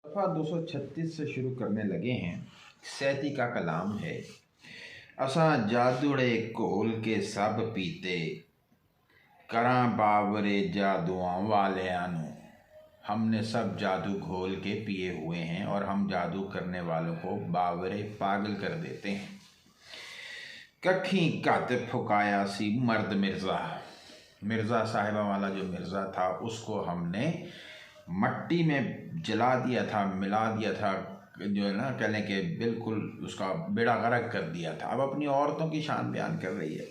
दफ़ा 236 से शुरू करने लगे हैं। सैती का कलाम है। असा जादूड़े घोल के सब पीते, करा बावरे जादुआ वालियां नू। हमने सब जादू घोल के पिए हुए हैं और हम जादू करने वालों को बावरे पागल कर देते हैं। कखी कत फुकाया सी मर्द मिर्ज़ा, मिर्ज़ा साहिबा वाला जो मिर्ज़ा था उसको हमने मट्टी में जला दिया था, मिला दिया था, जो है ना कहने के बिल्कुल उसका बेड़ा गर्क कर दिया था। अब अपनी औरतों की शान बयान कर रही है।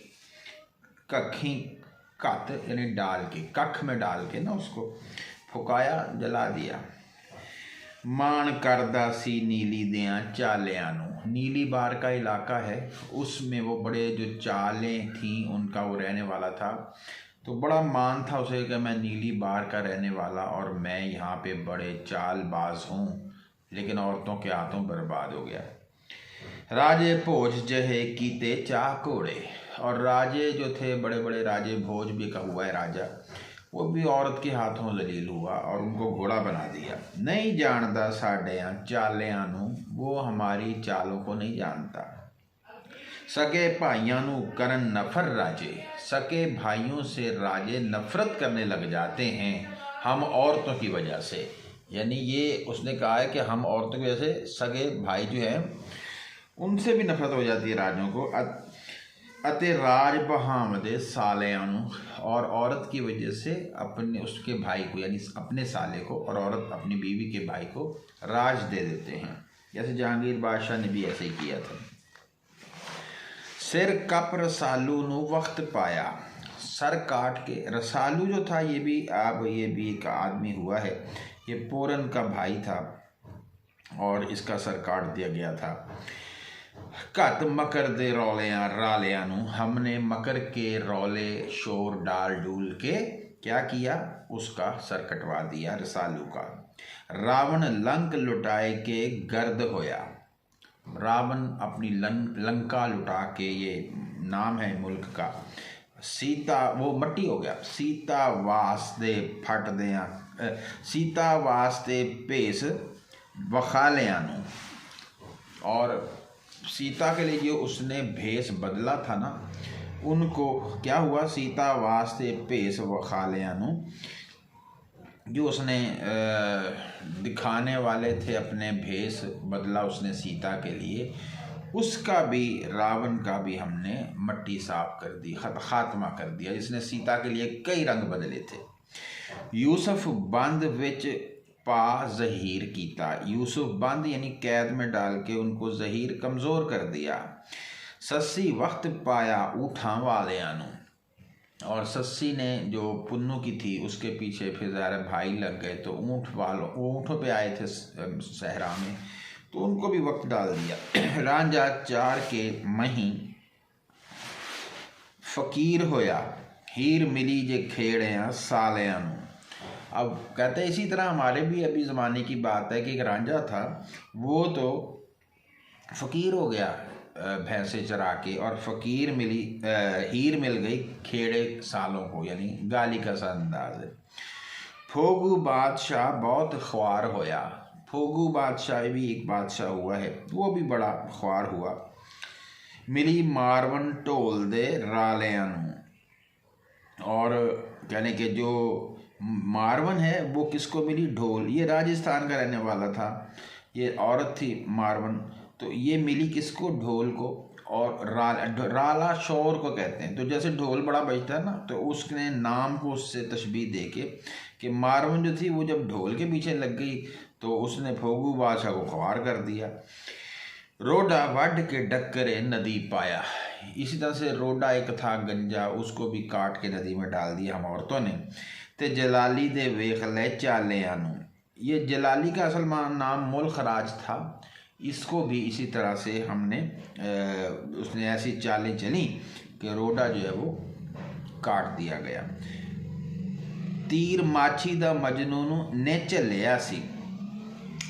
कखी कत यानी डाल के, कख में डाल के ना उसको फुकाया, जला दिया। मान करदा सी नीली दियाँ चालियां नू। नीली बार का इलाका है, उसमें वो बड़े जो चालें थीं उनका वो रहने वाला था। तो बड़ा मान था उसे कि मैं नीली बार का रहने वाला और मैं यहाँ पे बड़े चालबाज हूँ, लेकिन औरतों के हाथों बर्बाद हो गया। राजे भोज जहे कीते चाह घोड़े, और राजे जो थे बड़े बड़े राजे, भोज भी का हुआ है राजा, वो भी औरत के हाथों जलील हुआ और उनको घोड़ा बना दिया। नहीं जानता साडियां चालियां नू, वो हमारी चालों को नहीं जानता। सगे भाइयों नू करन नफर राजे, सगे भाइयों से राजे नफरत करने लग जाते हैं हम औरतों की वजह से। यानी ये उसने कहा है कि हम औरतों की वजह से सगे भाई जो हैं उनसे भी नफरत हो जाती है राजों को। अते राज बहामदे सालियां नू, और औरत की वजह से अपने उसके भाई को यानी अपने साले को, और औरत अपनी बीवी के भाई को राज दे देते हैं। जैसे जहांगीर बादशाह ने भी ऐसे ही किया था। सिर कप रसालू नू वक्त पाया, सर काट के, रसालू जो था ये भी एक आदमी हुआ है, ये पूरन का भाई था और इसका सर काट दिया गया था। कत मकर दे रौलियां रालियां नू, हमने मकर के रौले शोर डाल डूल के क्या किया, उसका सर कटवा दिया रसालू का। रावण लंक लुटाए के गर्द होया, रावण अपनी लंका लुटा के, ये नाम है मुल्क का। सीता वो मट्टी हो गया। सीता वास्ते फट दिया, सीता वास्ते भेस वखालियां नू, और सीता के लिए जो उसने भेष बदला था ना, उनको क्या हुआ, सीता वास्ते भेष वखालियां नू, जो उसने दिखाने वाले थे अपने भेष बदला उसने सीता के लिए, उसका भी, रावण का भी हमने मट्टी साफ कर दी, खात्मा कर दिया, जिसने सीता के लिए कई रंग बदले थे। यूसुफ बंद विच पा जहीर कीता, यूसुफ बंद यानी कैद में डाल के उनको जहीर कमज़ोर कर दिया। सस्सी वक्त पाया ऊँठा वालियां नू, और सस्सी ने जो पुन्नू की थी उसके पीछे फिर ज़ाहिर भाई लग गए, तो ऊँटों पे आए थे सहरा में, तो उनको भी वक्त डाल दिया। रांझा चार के मही फ़कीर होया, हीर मिली जे खेड़ियाँ सालियां नू। अब कहते हैं इसी तरह हमारे भी अभी ज़माने की बात है कि एक रांझा था, वो तो फ़कीर हो गया भैंसे चरा के, और फ़कीर मिली, हीर मिल गई खेड़े सालों को, यानी गाली का सा अंदाज है। फोगू बादशाह बहुत ख्वार होया, फोगू बादशाह भी एक बादशाह हुआ है, वो भी बड़ा ख्वार हुआ। मिली मारवन ढोल दे रालियां नू, और कहने के जो मारवन है वो किसको मिली, ढोल, ये राजस्थान का रहने वाला था, ये औरत थी मारवन, तो ये मिली किसको, ढोल को। और राला शोर को कहते हैं, तो जैसे ढोल बड़ा बजता है ना, तो उसने नाम को उससे तशबीह दे के कि मारवन जो थी वो जब ढोल के पीछे लग गई तो उसने फोगू बादशाह को ख्वार कर दिया। रोडा वड के डक्करे नदी पाया, इसी तरह से रोडा एक था गंजा, उसको भी काट के नदी में डाल दिया हम औरतों ने। ते जलाली दे वेख ले चालियां नू, ये जलाली का असल नाम मुल्क राज था, इसको भी इसी तरह से हमने उसने ऐसी चालें चली कि रोडा जो है वो काट दिया गया। तीर माछी दा मजनू नू ने चलिया सी,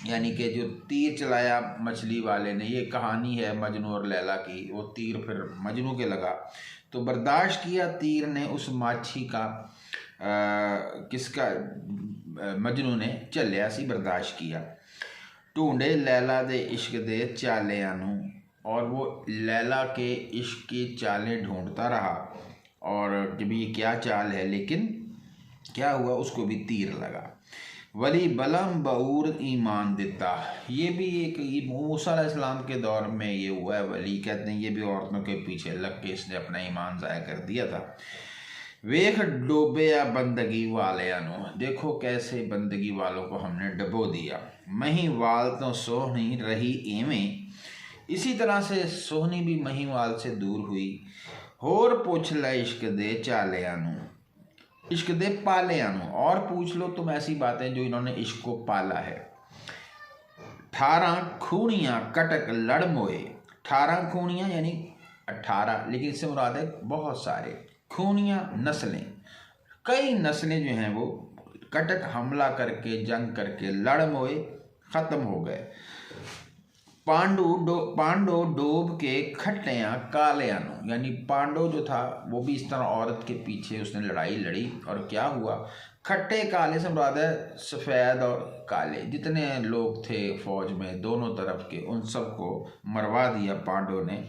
यानी कि जो तीर चलाया मछली वाले ने, ये कहानी है मजनू और लैला की। वो तीर फिर मजनू के लगा तो बर्दाश्त किया तीर ने उस माछी का, किसका, मजनू ने, चलिया सी बर्दाश्त किया। ढूंढे लैला दे इश्क दे चालियां नू, और वो लैला के इश्क की चालें ढूंढता रहा और कि भी ये क्या चाल है, लेकिन क्या हुआ, उसको भी तीर लगा। वली बलम बऊर ईमान देता, ये भी एक मूसा अलैहिस्सलाम के दौर में ये हुआ है। वली कहते हैं ये भी औरतों के पीछे लग के इसने अपना ईमान ज़ाया कर दिया था। वेख डोबे या बंदगी वालिया नो, देखो कैसे बंदगी वालों को हमने डबो दिया। महीवाल तो सोहनी रही एवें, इसी तरह से सोहनी भी महीवाल से दूर हुई। होर पूछ ला इश्क दे चालिया नू, इश्क दे पालिया नू, और पूछ लो तुम ऐसी बातें जो इन्होंने इश्क को पाला है। 18 खूनियाँ कटक लड़ मोए, 18 खूनियाँ यानी 18, लेकिन इससे मुराद है बहुत सारे, खूनियाँ नस्लें, कई नस्लें जो हैं वो कटक हमला करके जंग करके लड़ मोए ख़त्म हो गए। पांडो डोब के खट्टियाँ कालियां नो, यानी पांडव जो था वो भी इस तरह औरत के पीछे उसने लड़ाई लड़ी, और क्या हुआ, खट्टे काले से मुराद है सफ़ेद और काले, जितने लोग थे फौज में दोनों तरफ के, उन सबको मरवा दिया पांडव ने,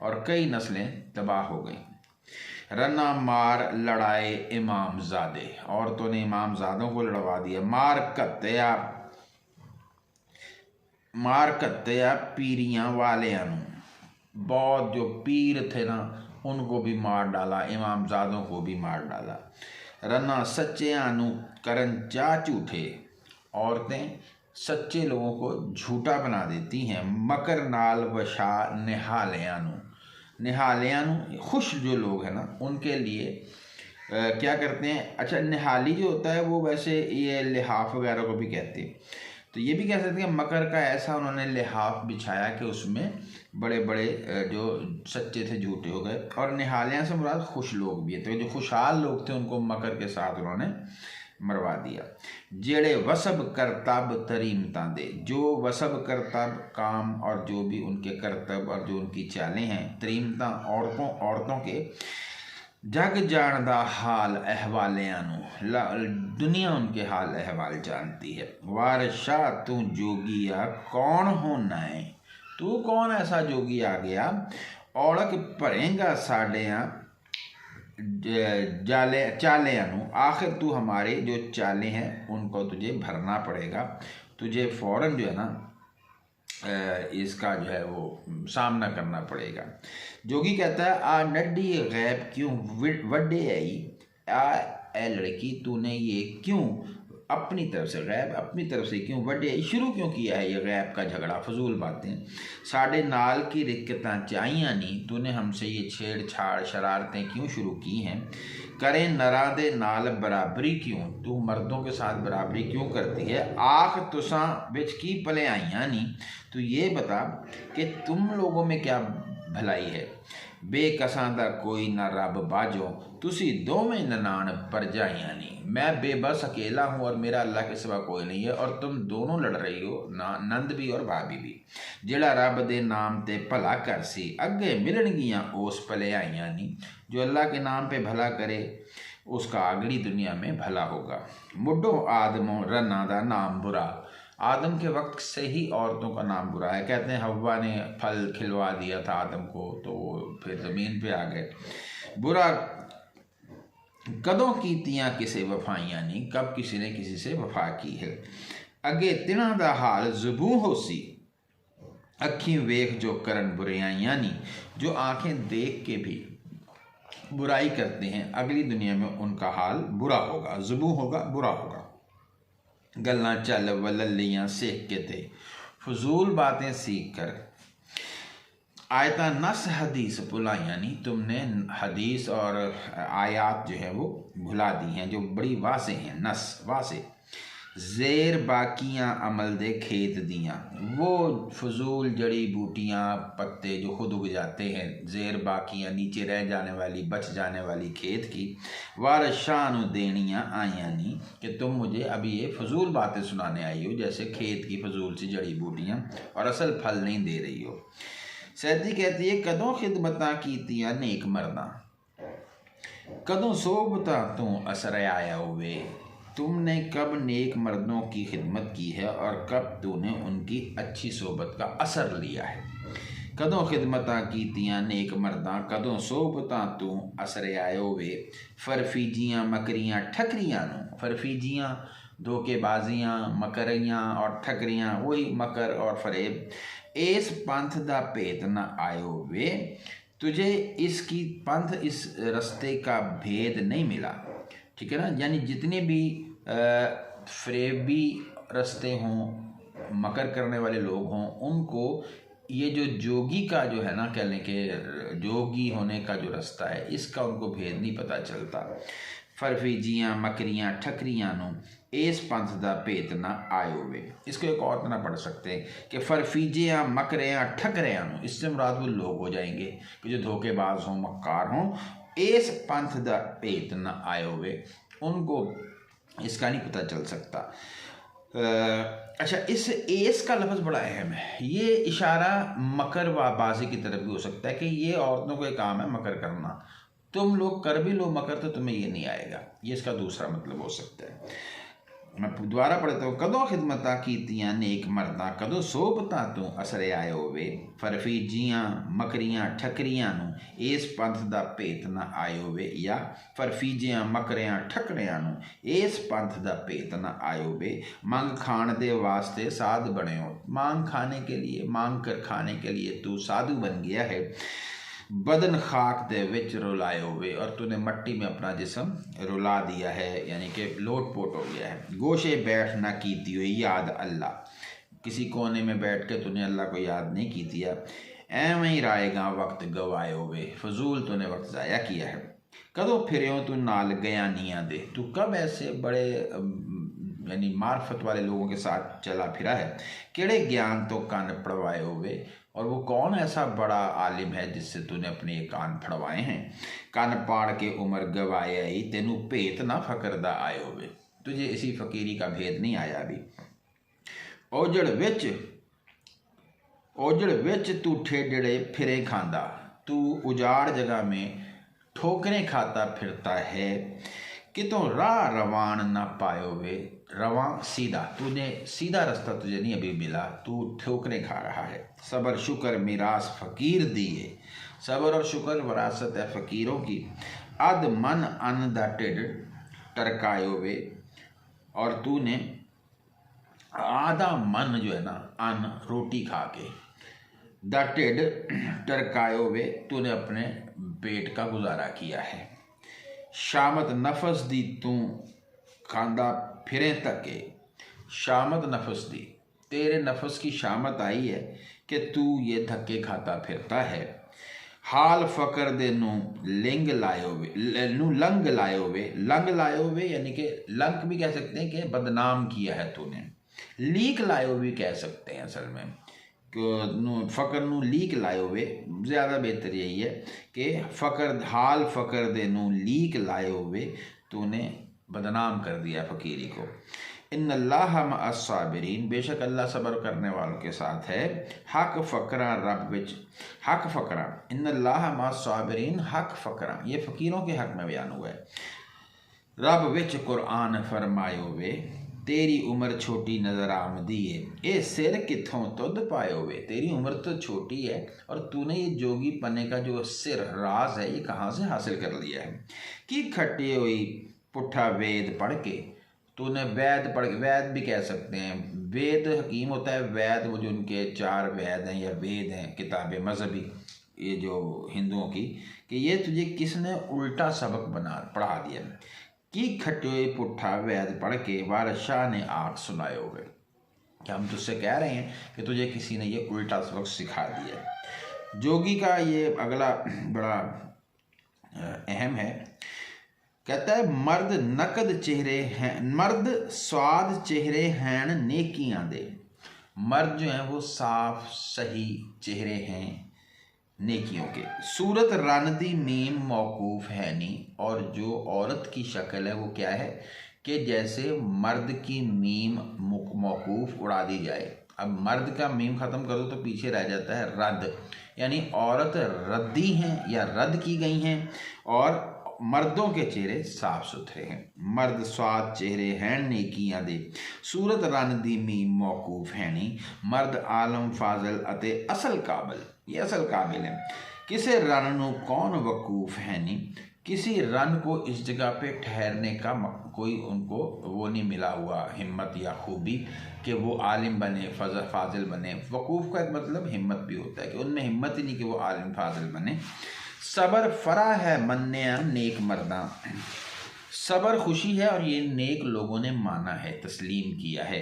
और कई नस्लें तबाह हो गई। रना मार लड़ाए इमामजादे, औरतों ने इमामजादों को लड़वा दिया। मार कत्या पीरियाँ वालियां नू, बहुत जो पीर थे ना उनको भी मार डाला, इमामजादों को भी मार डाला। रना सच्चियां नू करन चा झूठे, औरतें सच्चे लोगों को झूठा बना देती हैं। मकर नाल वशा निहालियां नू, निहालियां नू खुश जो लोग हैं ना उनके लिए क्या करते हैं, अच्छा निहाली जो होता है वो वैसे ये लिहाफ वगैरह को भी कहते हैं, तो ये भी कह सकते हैं मकर का ऐसा उन्होंने लिहाफ बिछाया कि उसमें बड़े बड़े जो सच्चे थे झूठे हो गए। और निहालियाँ से मुराद खुश लोग भी है, तो जो खुशहाल लोग थे उनको मकर के साथ उन्होंने मरवा दिया। जेड़े वसब करतब तरीमता दे, जो वसब करतब काम और जो भी उनके करतब और जो उनकी चालें हैं, तरीमता औरतों के, जग जानदा हाल अहवालियां नू, दुनिया उनके हाल अहवाल जानती है। वारशाह तू जोगिया कौन होना है, तू कौन ऐसा जोगी आ गया, औड़क भरेगा साडियाँ चालियां नू, आखिर तू हमारे जो चाले हैं उनको तुझे भरना पड़ेगा, तुझे फ़ौरन जो है ना इसका जो है वो सामना करना पड़ेगा। जोगी कहता है आ नड्डी गैब क्यों वड्डे आई, ए लड़की तूने ये क्यों अपनी तरफ से गैब अपनी तरफ से क्यों वड्डे आई शुरू क्यों किया है, ये गैब का झगड़ा फजूल बातें। साढ़े नाल की रिक्कतां चाहिए नहीं, तूने हमसे ये छेड़छाड़ शरारतें क्यों शुरू की हैं। करें नरा दे नाल बराबरी क्यों, तू मर्दों के साथ बराबरी क्यों करती है। आख तुसां विच की भले आइयां नहीं, तो ये बता कि तुम लोगों में क्या भलाई है। बेकसां दा कोई ना रब बाजो, तुसी दोवें ननान परजाइयां नहीं, मैं बेबस अकेला हूँ और मेरा अल्लाह के सिवा कोई नहीं है, और तुम दोनों लड़ रही हो ना, नंद भी और भाभी भी। जेड़ा रब दे नाम ते भला कर सी, अगे मिलनगियां उस भले आइयां नहीं, जो अल्लाह के नाम पे भला करे उसका अगली दुनिया में भला होगा। मुड्डो आदमो रन्ना दा नाम बुरा, आदम के वक्त से ही औरतों का नाम बुरा है। कहते हैं हव्वा ने फल खिलवा दिया था आदम को, तो फिर ज़मीन पे आ गए। बुरा कदों कीतियाँ किसे वफाइयाँ नहीं, कब किसी ने किसी से वफा की है। अगे तिना दा हाल ज़बू होसी, अखी वेख जो करन बुराइयाँ नहीं, जो आँखें देख के भी बुराई करते हैं अगली दुनिया में उनका हाल बुरा होगा, ज़बू होगा, बुरा होगा। गल्लां चल वल्लियाँ सीख के थे, फजूल बातें सीख कर आयता नस हदीस भुलाइयाँ नहीं, तुमने हदीस और आयात जो है वो भुला दी हैं जो बड़ी वासे हैं, नस वासे। ज़ेर बाकियाँ अमल दे खेत दियाँ, वो फजूल जड़ी बूटियाँ पत्ते जो खुद उग जाते हैं, ज़ेर बाकियाँ नीचे रह जाने वाली बच जाने वाली खेत की। वारशानु देनियाँ आइयाँ नहीं, कि तुम मुझे अभी ये फजूल बातें सुनाने आई हो, जैसे खेत की फजूल सी जड़ी बूटियाँ और असल फल नहीं दे रही हो। सैदी कहती है कदों खिदमतां कीतियां नेक मरदा, कदों सोबता तू असर आया हुए, तुमने कब नेक मर्दों की खिदमत की है और कब तूने की अच्छी सोबत का असर लिया है। कदों खिदमतां कीतियां नेक मर्दां, कदों सोबतां तू असरे आयो वे, फरफीजियां मकरियां ठकरियां नूं। फरफीजियां धोखेबाजियां, मकरियां और ठकरियां, वही मकर और फरेब। इस पंथ दा भेत न आयो वे, तुझे इसकी पंथ इस रस्ते का भेद नहीं मिला। ठीक है ना, यानी जितने भी फरेबी रास्ते हों, मकर करने वाले लोग हों, उनको ये जो जोगी का जो है ना, कह लें कि जोगी होने का जो रास्ता है, इसका उनको भेद नहीं पता चलता। फरफीजियां मकरियां ठकरियां नूं इस पंथ दा भेत ना आयो वे। इसको एक और तरह पढ़ सकते हैं कि फरफीजियां मकरियां ठकरियां नूं, इससे मुराद वो लोग हो जाएंगे कि जो धोखेबाज हों, मक्कार हों। इस पंथ दा भेत ना आयो वे, उनको इसका नहीं पता चल सकता। अच्छा, इस का लफ्ज़ बड़ा अहम है। ये इशारा मकर व बाजी की तरफ भी हो सकता है कि ये औरतों का काम है मकर करना, तुम लोग कर भी लो मकर तो तुम्हें ये नहीं आएगा। ये इसका दूसरा मतलब हो सकता है। मैं दोबारा पढ़ता हूँ। कदों खिदमतां कीतियां नेक मर्दां, कदों सोबतां तू असरे आयो वे, फरफीजियां मकरियां ठकरियां नूं इस पंथ दा भेत न आयो वे, या फरफीजियां मकरियां ठकरियां नूं इस पंथ दा भेत न आयो वे। मंग खाण दे वास्ते साध बणियो, मांग खाने के लिए, मांग कर खाने के लिए तू साधु बन गया है। बदन खाक दे विच रुलायो वे, और तूने मट्टी में अपना जिस्म रुला दिया है, यानी कि लोट पोट हो गया है। गोशे बैठ ना कीती हुई याद अल्लाह, किसी कोने में बैठ के तूने अल्लाह को याद नहीं की दिया। एवं ही राएगा वक्त गवायो वे, फजूल तूने वक्त ज़ाया किया है। कदों फिर तू नाल गयानियाँ दे, तू कब ऐसे बड़े यानी मार्फत वाले लोगों के साथ चला फिरा है। केड़े ज्ञान तो कान पड़वाए वे, और वो कौन ऐसा बड़ा आलिम है जिससे तूने अपने ये कान फड़वाए हैं। कान पाड़ के उम्र गवाए आई, तेनू भेत ना फकर दा आयो वे, तुझे इसी फकीरी का भेद नहीं आया अभी। ओजड़ विच तू ठेडड़े फिरे खांदा, तू उजाड़ जगह में ठोकरें खाता फिरता है। कितों राह रवान ना पायो वे, रवां सीधा, तूने सीधा रास्ता तुझे नहीं अभी मिला, तू ठोकरें खा रहा है। सबर शुक्र मिरास फकीर दिए, सबर और शुक्र विरासत है फ़कीरों की। अद मन अन दा टिड टरकायो वे, और तूने आधा मन जो है ना, अन रोटी खा के, दा टिड टरकायो वे, तूने अपने पेट का गुजारा किया है। शामत नफस दी तू खांदा फिरे तके, शामत नफस दी, तेरे नफस की शामत आई है कि तू ये धक्के खाता फिरता है। हाल फ़कर दे नू लिंग लायो वे, नू लंग लायो वे, लंग लायो वे यानी कि लंग भी कह सकते हैं कि बदनाम किया है तूने। लीक लायो भी कह सकते हैं असल में, फ़कर नू लीक लायो वे, ज़्यादा बेहतर यही है कि फ़कर हाल फ़कर दे नू लीक लायो वे, तूने बदनाम कर दिया फ़कीरी को। इन्नल्लाह मअस साबिरीन, बेशक अल्लाह सब्र करने वालों के साथ है। हक फ़करा रब विच, हक फ़करा, इन्नल्लाह मअस साबिरीन, हक फ़करा, ये फ़कीरों के हक में बयान हुआ है। रब विच कुरान फरमायो वे, तेरी उम्र छोटी नज़र आमदी है। ये सिर किथों तुद पायो वे, तेरी उम्र तो छोटी है और तूने ये जोगी पने का जो सिर राज है ये कहाँ से हासिल कर लिया है। कि खट्टी हुई पुट्ठा वेद पढ़ के, तूने वैद पढ़, वैद भी कह सकते हैं, वेद हकीम होता है, वैद वो जो उनके 4 वैद हैं या वेद हैं, किताबें मजहबी ये जो हिंदुओं की, कि ये तुझे किसने उल्टा सबक पढ़ा दिया। कि खट्टे पुट्ठा वैद पढ़ के बादशाह ने आग सुनाए हुए, कि हम तुझसे कह रहे हैं कि तुझे किसी ने ये उल्टा सबक सिखा दिया। जोगी का ये अगला बड़ा अहम है, कहता है मर्द नकद चेहरे हैं, मर्द स्वाद चेहरे हैं नेकियां दे, मर्द जो हैं वो साफ सही चेहरे हैं नेकियों के। सूरत रानदी मीम मौकूफ़ है नी, और जो औरत की शक्ल है वो क्या है कि जैसे मर्द की मीम मौकूफ़ उड़ा दी जाए। अब मर्द का मीम ख़त्म कर दो तो पीछे रह जाता है रद्द, यानी औरत रद्दी हैं या रद्द की गई हैं, और मर्दों के चेहरे साफ सुथरे हैं। मर्द स्वाद चेहरे हैं नेकियां दे, सूरत रन दी मी मौकूफ है नी। मर्द आलम फाजल अते असल काबिल, ये असल काबिल है। किसे रन नू कौन वकूफ है नी, किसी रन को इस जगह पे ठहरने का कोई उनको वो नहीं मिला हुआ हिम्मत या खूबी कि वो आलिम बने फाजिल बने। वकूफ़ का एक मतलब हिम्मत भी होता है कि उनमें हिम्मत ही नहीं कि वो आलिम फाजिल बने। सबर फरा है मन्ने नेक मर्दा, सबर खुशी है और ये नेक लोगों ने माना है, तस्लीम किया है।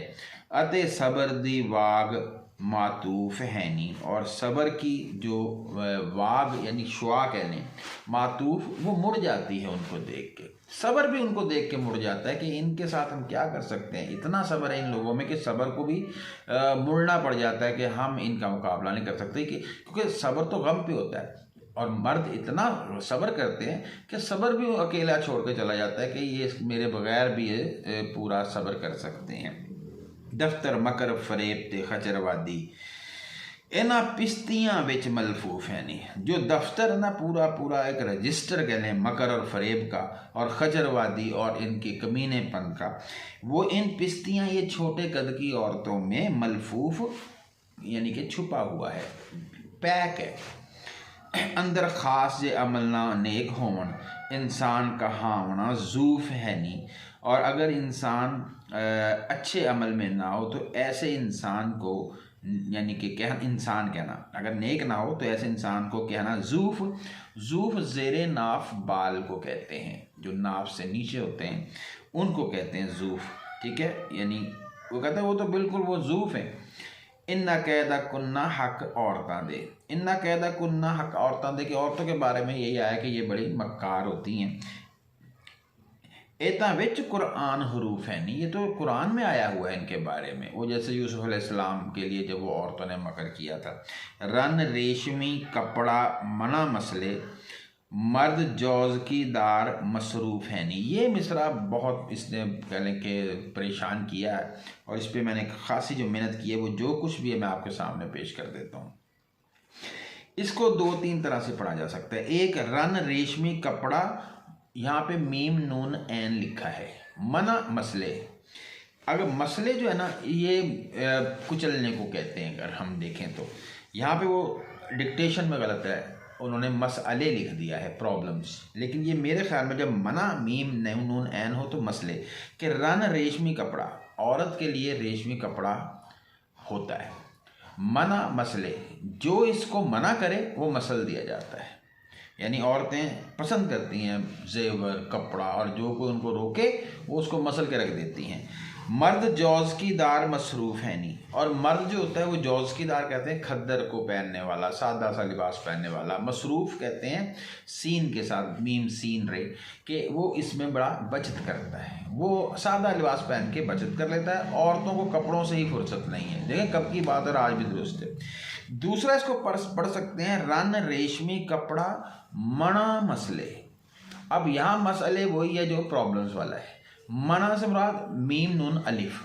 अते सबर दी वाग मातूफ है नी, और सबर की जो वाग यानी शुआ कह लें, मातूफ वो मुड़ जाती है उनको देख के। सबर भी उनको देख के मुड़ जाता है कि इनके साथ हम क्या कर सकते हैं। इतना सबर है इन लोगों में कि सबर को भी मुड़ना पड़ जाता है कि हम इनका मुकाबला नहीं कर सकते, कि क्योंकि सबर तो गम पे होता है। और मर्द इतना सब्र करते हैं कि सब्र भी अकेला छोड़ के चला जाता है कि ये मेरे बगैर भी ये पूरा सब्र कर सकते हैं। दफ्तर मकर फरेब ते खचरवादी इन्हां पिस्तियां विच मलफूफ है नहीं। जो दफ्तर ना पूरा पूरा एक रजिस्टर कह लें मकर और फरेब का और खचरवादी और इनके कमीनेपन का, वो इन पिस्तियां ये छोटे कद की औरतों में मलफूफ यानी कि छुपा हुआ है, पैक है। अंदर खास जे अमल ना नेक होवन इंसान का हावना जूफ है नहीं। और अगर इंसान अच्छे अमल में ना हो तो ऐसे इंसान को यानी कि इंसान कहना, अगर नेक ना हो तो ऐसे इंसान को कहना जूफ। जूफ ज़ेरे नाफ बाल को कहते हैं, जो नाफ से नीचे होते हैं उनको कहते हैं जूफ, ठीक है। यानी वो कहते हैं वो तो बिल्कुल वो जूफ है। इन्ना कैदा कुन्ना हक औरतां दे, इन्ना कैदा कुन्ना हक औरतां दे, कि औरतों के बारे में यही आया कि ये बड़ी मक्कार होती हैं। एता विच कुरान हरूफ है नहीं, ये तो कुरान में आया हुआ है इनके बारे में। वो जैसे यूसुफ अलैहिस्सलाम के लिए जब वो औरतों ने मकर किया था। रन रेशमी कपड़ा मना मसले मर्द जौज की दार मसरूफ़ है नहीं। ये मिसरा बहुत इसने कह लें कि परेशान किया है और इस पर मैंने खासी जो मेहनत की है वो जो कुछ भी है मैं आपके सामने पेश कर देता हूँ। इसको दो तीन तरह से पढ़ा जा सकता है। एक, रन रेशमी कपड़ा, यहाँ पे मीम नून ऐन लिखा है, मना मसले। अगर मसले जो है ना ये कुचलने को कहते हैं, अगर हम देखें तो यहाँ पे वो डिक्टेशन में गलत है, उन्होंने मसले लिख दिया है, प्रॉब्लम्स। लेकिन ये मेरे ख्याल में जब मना मीम नून ऐन हो तो मसले कि रन रेशमी कपड़ा, औरत के लिए रेशमी कपड़ा होता है। मना मसले, जो इसको मना करे वो मसल दिया जाता है। यानी औरतें पसंद करती हैं जेवर कपड़ा और जो कोई उनको रोके वो उसको मसल के रख देती हैं। मर्द जौज की दार मसरूफ़ है नहीं, और मर्द जो होता है वो जौज की दार कहते हैं खद्दर को पहनने वाला, सादा सा लिबास पहनने वाला। मसरूफ़ कहते हैं सीन के साथ, मीम सीन रे, कि वो इसमें बड़ा बचत करता है, वो सादा लिबास पहन के बचत कर लेता है। औरतों को कपड़ों से ही फुर्सत नहीं है, देखें कब की बात है, आज भी दुरुस्त है। दूसरा इसको पढ़ सकते हैं रन रेशमी कपड़ा मना मसले। अब यहाँ मसले वही है जो प्रॉब्लम्स वाला है। मना से मुराद मीम नून अलिफ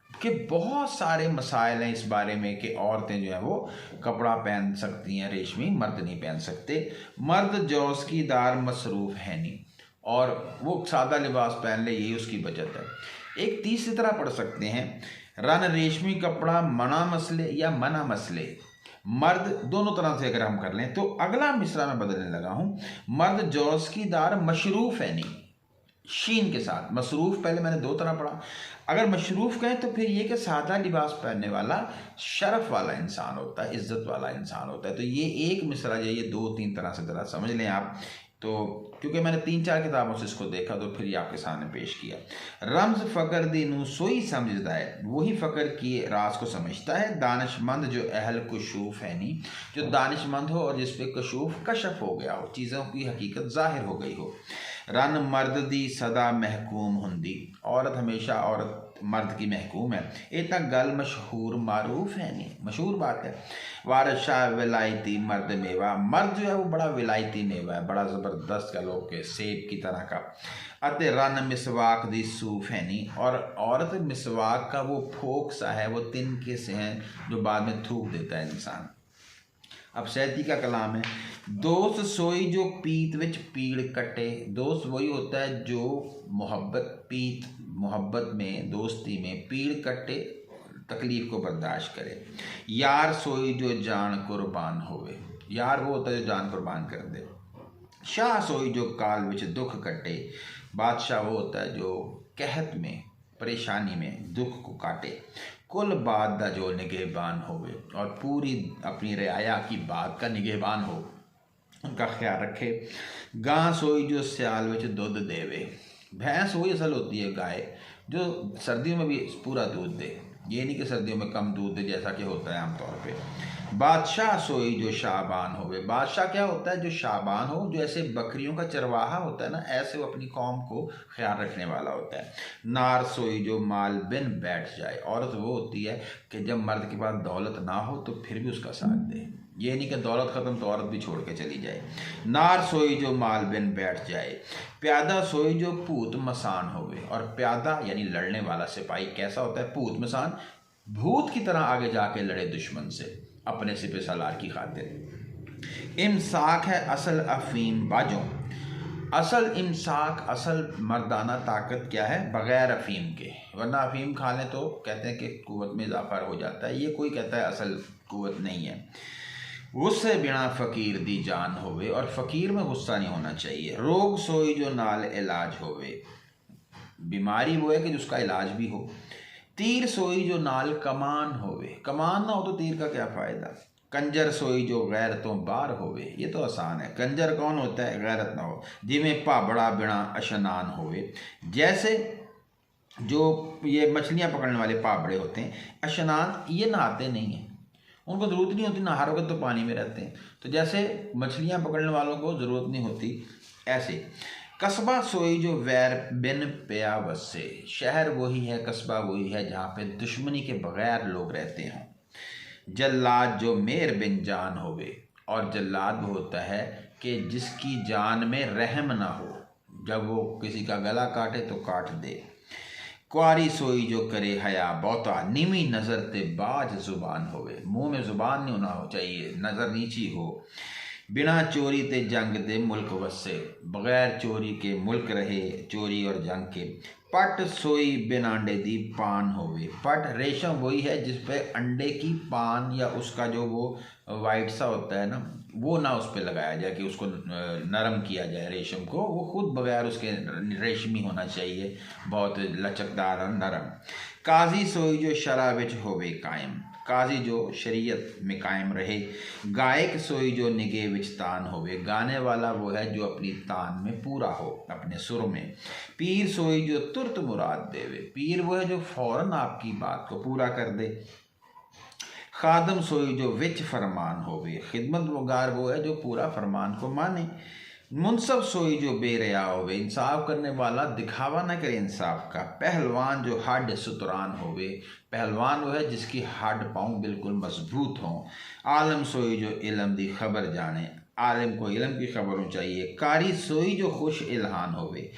के बहुत सारे मसाइल हैं इस बारे में कि औरतें जो है वो कपड़ा पहन सकती हैं रेशमी, मर्द नहीं पहन सकते। मर्द जौस की दार मसरूफ़ है नहीं, और वो सादा लिबास पहन ले यही उसकी बचत है। एक तीसरी तरह पढ़ सकते हैं रन रेशमी कपड़ा मना मसले या मना मसले, मर्द, दोनों तरह से अगर हम कर लें। तो अगला मिसरा में बदलने लगा हूँ, मर्द जौस की दार मशरूफ़ है नहीं, शीन के साथ। मसरूफ़ पहले मैंने दो तरह पढ़ा, अगर मशरूफ़ कहें तो फिर ये कि सादा लिबास पहनने वाला शरफ वाला इंसान होता है, इज़्ज़त वाला इंसान होता है। तो ये एक मिसरा जो ये दो तीन तरह से ज़रा समझ लें आप। तो क्योंकि मैंने तीन चार किताबों से इसको देखा तो फिर ये आपके सामने पेश किया। रम्ज़ फ़कर दीनू सोई समझता है, वही फ़कर की राज को समझता है। दानिशमंद जो अहल कुशूफ है नहीं, जो दानिशमंद हो और जिस पे कशूफ कशफ हो गया हो, चीज़ों की हकीकत ज़ाहिर हो गई हो। रन मर्द दी सदा महकूम हुंदी, औरत हमेशा औरत मर्द की महकूम है। इतना गल मशहूर मारूफ है नहीं, मशहूर बात है। वारशाह विलायती मर्द मेवा, मर्द जो है वो बड़ा विलायती मेवा है, बड़ा ज़बरदस्त का लोग के सेब की तरह का। अते रन मिसवाक दी सूफ है नहीं, और औरत मिसवाक का वो फोक सा है, वो तिनके से हैं जो बाद में थूक देता है इंसान। अब सैती का कलाम है, दोस्त सोई जो पीत विच पीड़ कटे। दोस्त वही होता है जो मोहब्बत में, दोस्ती में पीड़ कटे, तकलीफ को बर्दाश्त करे। यार सोई जो जान कुर्बान होवे। यार वो होता है जो जान कुर्बान कर दे। शाह सोई जो काल विच दुख कटे। बादशाह वो होता है जो कहत में, परेशानी में दुख को काटे। कुल बात दा जो निगहबान होवे, और पूरी अपनी रियाया की बात का निगहबान हो, उनका ख्याल रखे। गां सोई जो सियाल विच दुध देवे। भैंस वही असल होती है, गाय, जो सर्दियों में भी पूरा दूध दे। ये नहीं कि सर्दियों में कम दूध दे जैसा कि होता है आमतौर पे। बादशाह सोई जो शाबान होवे। बादशाह क्या होता है? जो शाबान हो, जो ऐसे बकरियों का चरवाहा होता है ना, ऐसे वो अपनी कौम को ख्याल रखने वाला होता है। नार सोई जो माल बिन बैठ जाए। औरत वो होती है कि जब मर्द के पास दौलत ना हो तो फिर भी उसका साथ दे। ये नहीं कि दौलत ख़त्म तो औरत भी छोड़ के चली जाए। नार सोई जो माल बिन बैठ जाए। प्यादा सोई जो भूत मसान होवे। और प्यादा यानी लड़ने वाला सिपाही कैसा होता है? भूत मसान, भूत की तरह आगे जाके लड़े दुश्मन से अपने सिपह सालार की खातिर। इमसाक है असल अफीम बाजों। असल इमसाक, असल मर्दाना ताकत क्या है? बग़ैर अफीम के। वरना अफीम खा लें तो कहते हैं कि कुव्वत में इजाफा हो जाता है। ये कोई कहता है असल कुव्वत नहीं है। गुस्से बिना फ़कीर दी जान होवे। और फ़कीर में गुस्सा नहीं होना चाहिए। रोग सोई जो नाल इलाज होवे। बीमारी वो है कि जिसका इलाज भी हो। तीर सोई जो नाल कमान होवे। कमान ना हो तो तीर का क्या फ़ायदा। कंजर सोई जो गैरतों बार होवे। ये तो आसान है। कंजर कौन होता है? गैरत ना हो। जिमें भाबड़ा बिना अशनान होवे। जैसे जो ये मछलियाँ पकड़ने वाले भाबड़े होते हैं, अशनान, ये नहाते नहीं हैं, उनको ज़रूरत नहीं होती, नहा वक्त तो पानी में रहते हैं। तो जैसे मछलियाँ पकड़ने वालों को ज़रूरत नहीं होती, ऐसे। कस्बा सोई जो वैर बिन प्या वसे। शहर वही है, कस्बा वही है जहाँ पे दुश्मनी के बगैर लोग रहते हों। जल्लाद जो मेर बिन जान होवे। और जल्लाद वो होता है कि जिसकी जान में रहम ना हो, जब वो किसी का गला काटे तो काट दे। क्वारी सोई जो करे हया बहुता। नीमी नज़र ते बाज जुबान होवे। मुँह में ज़ुबान नहीं होना चाहिए, नज़र नीची हो। बिना चोरी ते जंग दे मुल्क वसे। बग़ैर चोरी के मुल्क रहे, चोरी और जंग के। पट सोई बिन अंडे दी पान होवे। पट रेशम वही है जिस पे अंडे की पान या उसका जो वो वाइट सा होता है ना, वो ना उस पर लगाया जाए कि उसको नरम किया जाए रेशम को। वो खुद बगैर उसके रेशमी होना चाहिए, बहुत लचकदार और नरम। काजी सोई जो शरा विच होवे कायम। काजी जो शरीयत में कायम रहे। गायक सोई जो निगे विच तान होवे। गाने वाला वो है जो अपनी तान में पूरा हो, अपने सुर में। पीर सोई जो तुरत मुराद देवे। पीर वो है जो फौरन आपकी बात को पूरा कर दे। खादम सोई जो विच फरमान होवे। खिदमत वगार वो है जो पूरा फरमान को माने। मुनसब सोई जो बेरिया होवे। इंसाफ करने वाला दिखावा न करे इंसाफ का। पहलवान जो हड्ड सुतरान होवे। पहलवान वो है जिसकी हड्ड पाँव बिल्कुल मजबूत हों। आलम सोई जो इलम दी खबर जाने। आलिम को इलम की खबर होनी चाहिए। कारी सोई जो खुश इल्हान होवे।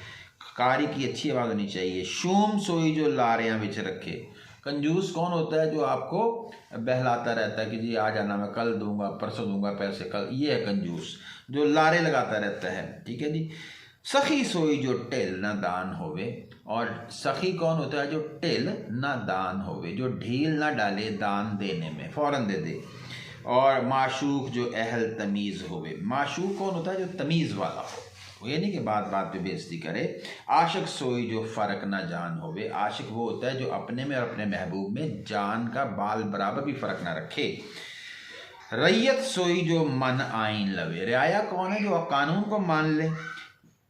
कारी की अच्छी आवाज़ होनी चाहिए। शूम सोई जो लारियाँ बिच रखे। कंजूस कौन होता है? जो आपको बहलाता रहता है कि जी आ जाना, मैं कल दूंगा, परसों दूंगा पैसे, कल। ये है कंजूस, जो लारे लगाता रहता है। ठीक है जी। सखी सोई जो ढिल न दान होवे। और सखी कौन होता है? जो ढिल न दान होवे, जो ढील ना डाले दान देने में, फ़ौरन दे दे। और माशूक जो अहल तमीज़ होवे। माशूक कौन होता है? जो तमीज़ वाला हो, वो ये नहीं कि बात बात पे बेइज्जती करे। आशिक सोई जो फ़र्क ना जान होवे। आशिक वो होता है जो अपने में और अपने महबूब में जान का बाल बराबर भी फ़र्क ना रखे। रैयत सोई जो मन आइन लवे। रियाया कौन है? जो कानून को मान ले।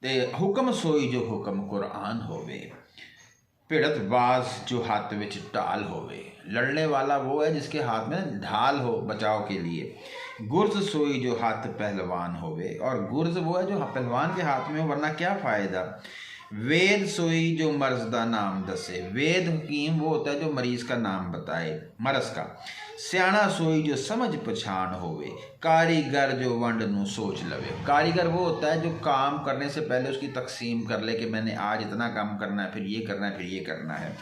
ते हुक्म सोई जो हुक्म कुरान होवे। भिड़त बाज जो हाथ विच ढाल होवे। लड़ने वाला वो है जिसके हाथ में ढाल हो बचाव के लिए। गुर्ज सोई जो हाथ पहलवान होवे। और गुर्ज वो है जो पहलवान के हाथ में हो, वरना क्या फ़ायदा। वेद सोई जो मर्ज दा नाम दसे। वेद हकीम वो होता है जो मरीज का नाम बताए, मरज का। सियाणा सोई जो समझ पछाण होवे। कारीगर जो वंड नू सोच लवे। कारीगर वो होता है जो काम करने से पहले उसकी तकसीम कर ले कि मैंने आज इतना काम करना है, फिर ये करना है, फिर ये करना है।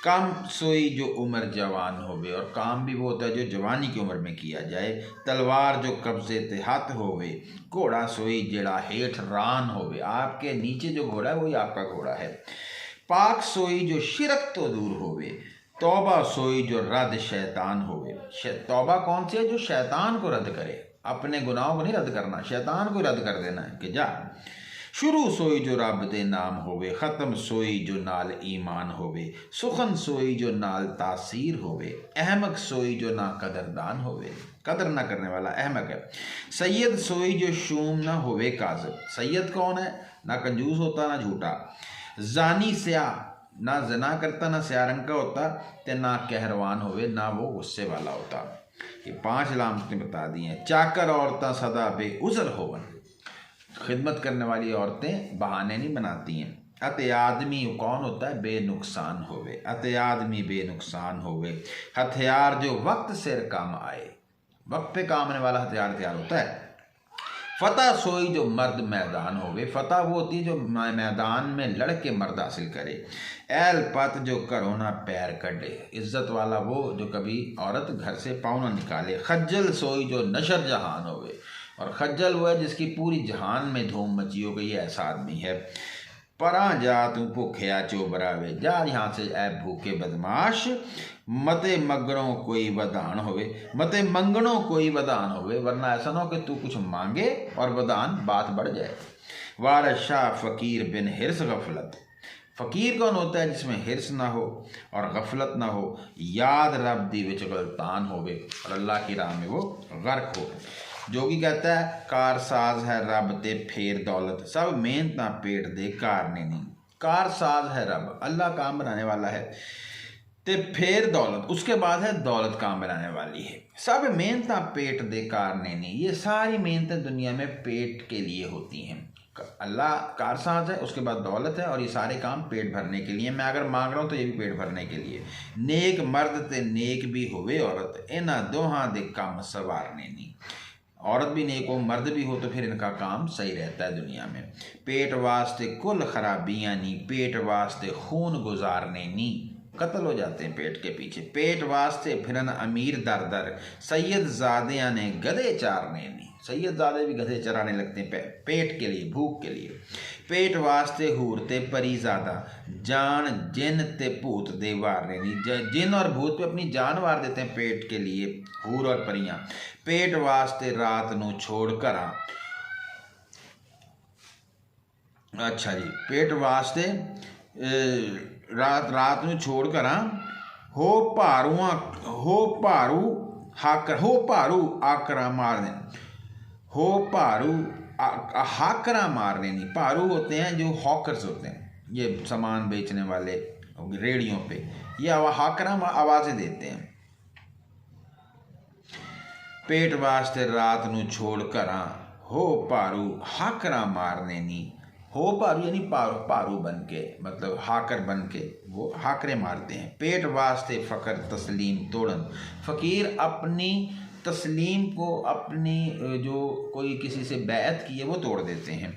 काम सोई जो उम्र जवान होवे, और काम भी वो होता है जो जवानी की उम्र में किया जाए। तलवार जो कब्जे ते हाथ होवे, घोड़ा सोई जेड़ा हेठ रान होवे, आपके नीचे जो घोड़ा है वही आपका घोड़ा है। पाक सोई जो शिरक तो दूर होवे, तौबा सोई जो रद्द शैतान होवे। तौबा कौन सी है? जो शैतान को रद्द करे, अपने गुनाहों को नहीं रद्द करना, शैतान को रद्द कर देना है कि जा। शुरू सोई जो रब दे नाम होवे, ख़त्म सोई जो नाल ईमान होवे, सुखन सोई जो नाल तासीर होवे, अहमक सोई जो ना कदरदान होवे। कदर ना करने वाला अहमक है। सैयद सोई जो शूम ना होवे काज़िब। सैयद कौन है? ना कंजूस होता ना झूठा। जानी स्याह, ना जना करता ना स्याह रंग का होता, ते ना कहरवान होवे, ना वो गुस्से वाला होता। ये 5 अलामतें बता दी हैं। चाकर औरतां सदा बेउज़र होवन, खिदमत करने वाली औरतें बहाने नहीं बनाती हैं। अते आदमी कौन होता है? बेनुकसान होवे। अते आदमी बेनुकसान होवे, हथियार जो वक्त सिर काम आए। वक्त पे काम आने वाला हथियार तैयार होता है। फतह सोई जो मर्द मैदान होवे, फतह वो होती है जो मैदान में लड़ के मर्द हासिल करे। ऐल पत जो घरों ना पैर कढ़े, इज्जत वाला वो जो कभी औरत घर से पाँव ना निकाले। खज्जल सोई जो नशर जहान होवे, और खज्जल वो है जिसकी पूरी जहान में धूम मची हो गई, ऐसा आदमी है। परा जा तू भूखया चोबरावे, जा यहाँ से ऐ भूखे बदमाश। मते मगरों कोई वदान होवे, मते मंगणों कोई वदान होवे, वरना ऐसा ना हो कि तू कुछ मांगे और वदान बात बढ़ जाए। वारस शाह फ़कीर बिन हिरस गफलत, फ़कीर कौन होता है? जिसमें हिरस ना हो और गफलत ना हो। याद रब दी विच गलतान होवे, और अल्लाह की राह में वो गर्क हो। जोगी कहता है कारसाज है रब ते फेर दौलत, सब मेहनत ना पेट दे कारने नहीं। कारसाज है रब, अल्लाह काम बनाने वाला है। ते फेर दौलत, उसके बाद है दौलत काम बनाने वाली है। सब मेहनत ना पेट दे कारने नहीं, ये सारी मेहनतें दुनिया में पेट के लिए होती हैं। अल्लाह कारसाज है, उसके बाद दौलत है, और ये सारे काम पेट भरने के लिए। मैं अगर मांग रहा हूँ तो ये भी पेट भरने के लिए। नेक मर्द ते नेक भी होवे औरत, इन्हां दोहां दे काम सवारने नहीं। औरत भी नेक हो मर्द भी हो तो फिर इनका काम सही रहता है दुनिया में। पेट वास्ते कुल खराबियाँ नहीं, पेट वास्ते खून गुजारने नहीं, कत्ल हो जाते हैं पेट के पीछे। पेट वास्ते फिरन अमीर दर दर, सैयद ज़ादियाँ ने गधे चारने नहीं। सैयद ज़ादे भी गधे चराने लगते हैं पेट के लिए, भूख के लिए। पेट वास्ते हूर ते परी ज़्यादा, जान जिन ते भूत दे वारने नहीं। जिन और भूत पे अपनी जान वार देते हैं पेट के लिए, हूर और परियां। पेट वास्ते रात नू छोड़ करा, अच्छा जी, पेट वास्ते रात नू छोड़ करा। हो भारू आकरा मारने, हो भारू हाकरा मारने नहीं। भारू होते हैं जो हॉकर्स होते हैं, ये सामान बेचने वाले रेडियों पे, ये हाकरा आवाज़ें देते हैं। पेट वास्ते रात नू छोड़ करा, हो भारू हाकरा मारने नहीं। हो भारू यानी भारू बन के, मतलब हाकर बन के वो हाकरे मारते हैं। पेट वास्ते फ़कर तस्लीम तोड़न, फ़कीर अपनी तस्लीम को, अपनी जो कोई किसी से बैत की है वो तोड़ देते हैं।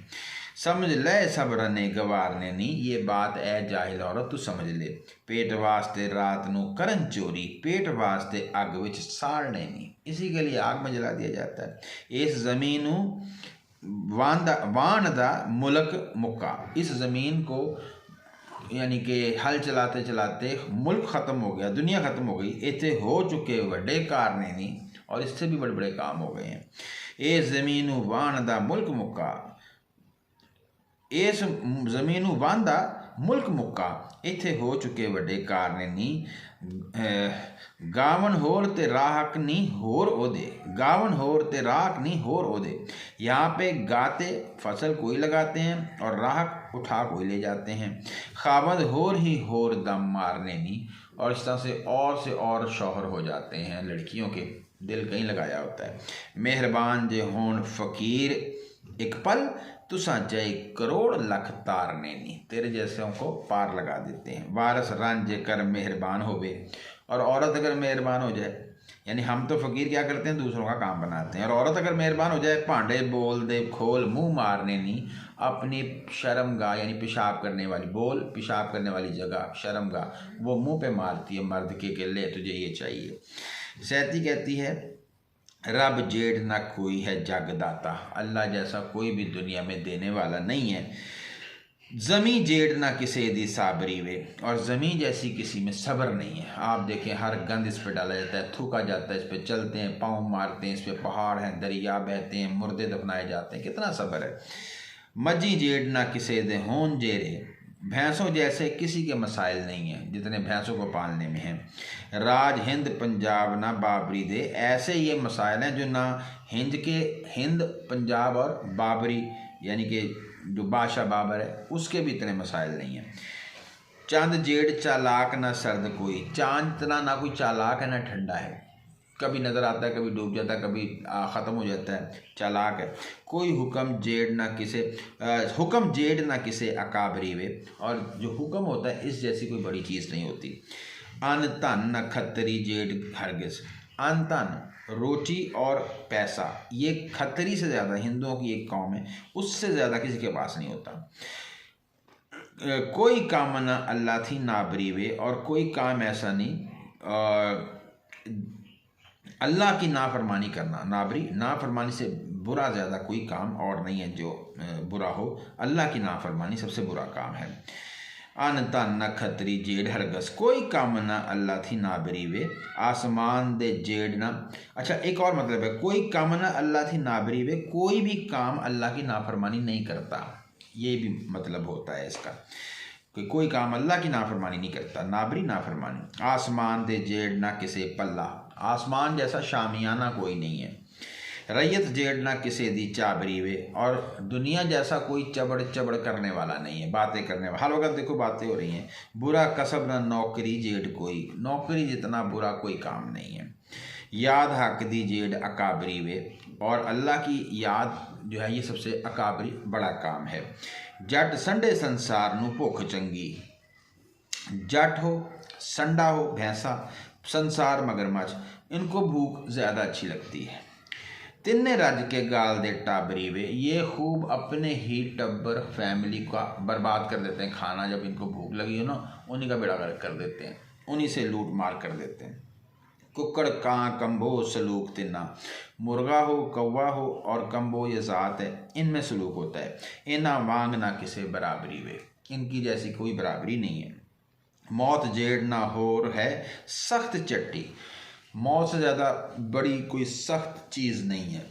समझ ले सब्र ने गवारने नहीं, ये बात ऐ जाहिल औरत तू समझ ले। पेट वास्ते रात नू करन चोरी, पेट वास्ते अग विच साड़ने नहीं, इसी के लिए आग में जला दिया जाता है। इस ज़मीन वान दा मुल्क मुक्का, इस ज़मीन को यानी कि हल चलाते चलाते मुल्क ख़त्म हो गया, दुनिया ख़त्म हो गई। इतने हो चुके बड़े कारने नहीं, और इससे भी बड़े बड़े काम हो गए हैं। ये ज़मीन वान दा मुल्क मुक्का, इस ज़मीन वान दा मुल्क मुक्का, इत्थे हो चुके बड़े कारने नहीं। गावन होर ते राहक नहीं होर ओदे, गावन होर ते राहक नहीं होर ओदे। यहाँ पे गाते फसल कोई लगाते हैं और राहक उठा कोई ले जाते हैं। खावंद होर ही होर दम मारने नहीं, और इस तरह से और शौहर हो जाते हैं। लड़कियों के दिल कहीं लगाया होता है। मेहरबान जे होन फ़कीर एक पल, तुसा जय करोड़ लख तारने नहीं, तेरे जैसे को पार लगा देते हैं। वारस रन जे कर मेहरबान होवे, और औरत अगर मेहरबान हो जाए यानी हम तो फ़कीर क्या करते हैं, दूसरों का काम बनाते हैं। और औरत अगर मेहरबान हो जाए, भांडे बोल दे खोल, मुंह मारने नहीं, अपनी शर्मगाह यानी पेशाब करने वाली, बोल पेशाब करने वाली जगह शर्मगाह, वो मुंह पे मारती है मर्द के ले तुझे ये चाहिए। सैती कहती है रब जेड़ ना कोई है जगदाता, अल्लाह जैसा कोई भी दुनिया में देने वाला नहीं है। ज़मी जेड़ ना किसे दी साबरी वे, और ज़मीं जैसी किसी में सब्र नहीं है। आप देखें हर गंद इस पर डाला जाता है, थूका जाता है, इस पर चलते हैं, पाँव मारते हैं, इस पर पहाड़ हैं, दरिया बहते हैं, मुर्दे दफनाए जाते हैं, कितना सब्र है। मजी जेड़ ना किसे दे होन जेरे, भैंसों जैसे किसी के मसाइल नहीं हैं जितने भैंसों को पालने में हैं। राज हिंद पंजाब ना बाबरी दे, ऐसे ये मसाइल हैं जो ना हिंद पंजाब और बाबरी यानी कि जो बादशाह बाबर है उसके भी इतने मसाइल नहीं हैं। चंद जेड़ चालाक ना सर्द कोई, चांद इतना ना कोई चालाक है ना ठंडा है, कभी नज़र आता है, कभी डूब जाता है, कभी ख़त्म हो जाता है, चालाक है। कोई हुक्म जेड़ ना किसे अकाबरी वे, और जो हुक्म होता है इस जैसी कोई बड़ी चीज़ नहीं होती। अन धन न खतरी जेड़ हरगिज, अन धन रोटी और पैसा ये खतरी से ज़्यादा, हिंदुओं की एक कौम है, उससे ज़्यादा किसी के पास नहीं होता। कोई काम ना अल्लाह थी नाबरी वे, और कोई काम ऐसा नहीं अल्लाह की नाफरमानी करना, नाबरी नाफरमानी से बुरा ज़्यादा कोई काम और नहीं है जो बुरा हो। अल्लाह की नाफरमानी सबसे बुरा काम है। अन तन न खतरी जेड़ हरगस, कोई काम ना अल्लाह थी नाबरी वे, आसमान दे जेड़ ना। अच्छा एक और मतलब है, कोई काम ना अल्लाह थी नाबरी वे, कोई भी काम अल्लाह की नाफरमानी नहीं करता, ये भी मतलब होता है इसका कि कोई काम अल्लाह की नाफरमानी नहीं करता, नाबरी नाफरमानी। आसमान दे जेड़ ना किसे पल्ला, आसमान जैसा शामियाना कोई नहीं है। रैयत जेड़ ना किसे दी चाबरी वे, और दुनिया जैसा कोई चबड़ चबड़ करने वाला नहीं है, बातें करने वाला। हर वक्त देखो बातें हो रही हैं। बुरा कसब ना नौकरी जेड़ कोई, नौकरी जितना बुरा कोई काम नहीं है। याद हक दी जेड़ अकाबरी वे, और अल्लाह की याद जो है ये सबसे अकाबरी बड़ा काम है। जट संडे संसार नू भुख चंगी, जट हो संडा हो भैंसा, संसार मगरमच्छ, इनको भूख ज़्यादा अच्छी लगती है। तिन्ने रज के गाल दे टाबरी वे, ये खूब अपने ही टब्बर फैमिली का बर्बाद कर देते हैं। खाना जब इनको भूख लगी हो ना, उन्हीं का बेड़ा गर्क कर देते हैं, उन्हीं से लूट मार कर देते हैं। कुक्कड़ कां कम्बो सलूक तिन्ना, मुर्गा हो कौवा हो और कम्बो ये ज़ात है, इनमें सलूक होता है। इना वांग ना किसे बराबरी वे, इनकी जैसी कोई बराबरी नहीं है। मौत जेड़ ना होर है सख्त चट्टी, मौत से ज़्यादा बड़ी कोई सख्त चीज़ नहीं है,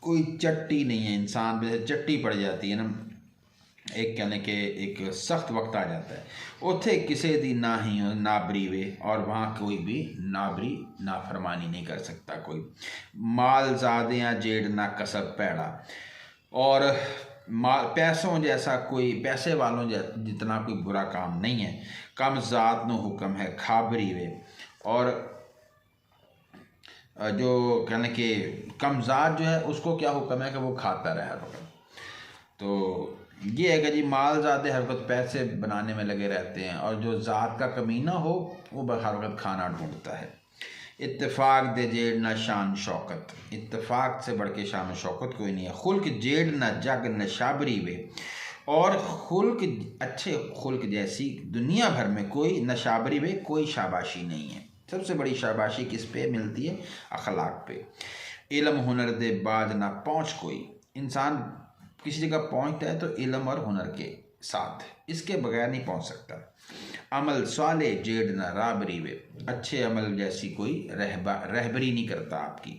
कोई चट्टी नहीं है। इंसान पे चट्टी पड़ जाती है ना, एक कहने के एक सख्त वक्त आ जाता है। उथे किसे दी ना ही नाबरी वे, और वहाँ कोई भी नाबरी नाफरमानी नहीं कर सकता कोई। माल ज़ादियाँ जेड़ ना कसब पैड़ा, और पैसों जैसा कोई, पैसे वालों जितना कोई बुरा काम नहीं है। कम ज़ात नो हुक्म है खाबरी वे, और जो कहने के कमज़ात जो है उसको क्या हुक्म है कि वो खाता रहे हर वक्त। तो ये है कि जी माल ज़्यादा हर वक्त पैसे बनाने में लगे रहते हैं, और जो ज़ात का कमीना हो वो हर वक्त खाना ढूंढता है। इत्तेफाक दे जेड़ ना शान शौकत, इत्तेफाक से बढ़ के शान शौकत कोई नहीं है। खुल्क जेड़ ना जग न शाबरी वे, और खुल्क अच्छे खुल्क जैसी दुनिया भर में कोई नशाबरी वे, कोई शाबाशी नहीं है। सबसे बड़ी शाबाशी किस पे मिलती है? अखलाक पे। इल्म हुनर दे बाद ना पहुँच कोई, इंसान किसी जगह पहुँचता है तो इल्म और हुनर के साथ, इसके बगैर नहीं पहुँच सकता। अमल साले जेड़ ना राबरी वे, अच्छे अमल जैसी कोई रहबरी नहीं करता आपकी।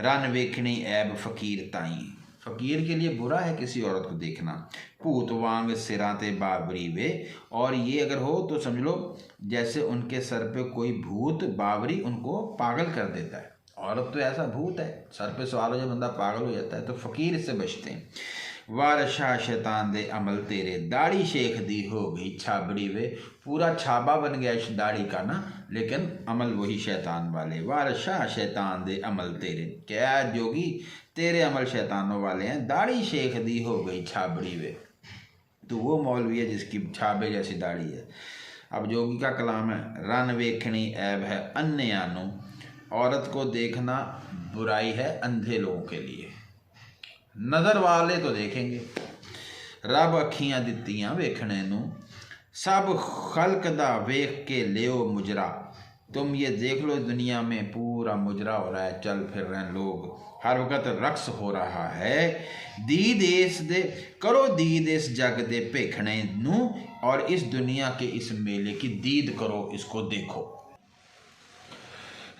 रन वेखनी ऐब फ़कीर ताई, फ़कीर के लिए बुरा है किसी औरत को देखना। भूत वांग सिरा ते बाबरी वे, और ये अगर हो तो समझ लो जैसे उनके सर पे कोई भूत बाबरी उनको पागल कर देता है। औरत तो ऐसा भूत है, सर पे सवार हो जाए बंदा पागल हो जाता है, तो फ़कीर इससे बचते हैं। वारशाह शैतान दे अमल तेरे, दाढ़ी शेख दी हो गई छाबड़ी वे, पूरा छाबा बन गया इस दाढ़ी का ना, लेकिन अमल वही शैतान वाले। वारशाह शैतान दे अमल तेरे, क्या जोगी तेरे अमल शैतानों वाले हैं। दाढ़ी शेख दी हो गई छाबड़ी वे, तो वो मौलवी है जिसकी छाबे जैसी दाढ़ी है। अब जोगी का कलाम है, रन वेखनी ऐब है अन्य आनो, औरत को देखना बुराई है अंधे लोगों के लिए, नज़र वाले तो देखेंगे। रब अखियां दित्तियां वेखने नू, सब खल्क दा वेख के लियो मुजरा। तुम ये देख लो दुनिया में पूरा मुजरा हो रहा है, चल फिर रहे हैं लोग, हर वक्त रक्स हो रहा है। दीद इस दे करो, दीद इस जग दे भेखने नू, और इस दुनिया के इस मेले की दीद करो, इसको देखो।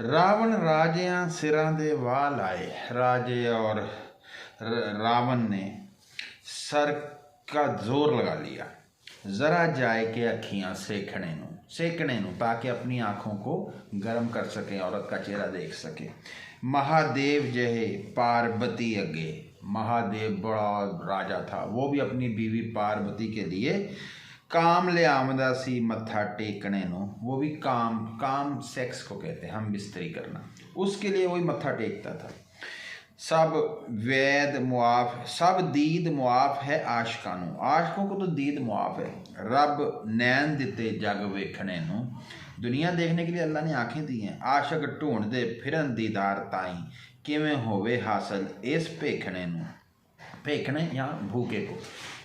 रावण राजियां सिरां दे वाल आए, राजे और रावण ने सर का जोर लगा लिया। ज़रा जाए के अखियाँ सेकने नू ताकि अपनी आँखों को गर्म कर सकें, औरत का चेहरा देख सके। महादेव जहे पार्वती अगे, महादेव बड़ा राजा था, वो भी अपनी बीवी पार्वती के लिए काम ले आमदा सी मत्था टेकने नू। वो भी काम सेक्स को कहते हैं, हम बिस्तरी करना, उसके लिए वही मत्था टेकता था। सब वैद मुआफ, सब दीद मुआफ है आशकां नू, आशकों को तो दीद मुआफ है। रब नैन दिते जग वेखने नू, दुनिया देखने के लिए अल्लाह ने आंखें दी हैं। आशक ढूंढदे फिरन दीदार ताई, किवें होवे हासिल इस भेखने नू। भेखने यहाँ भूखे को,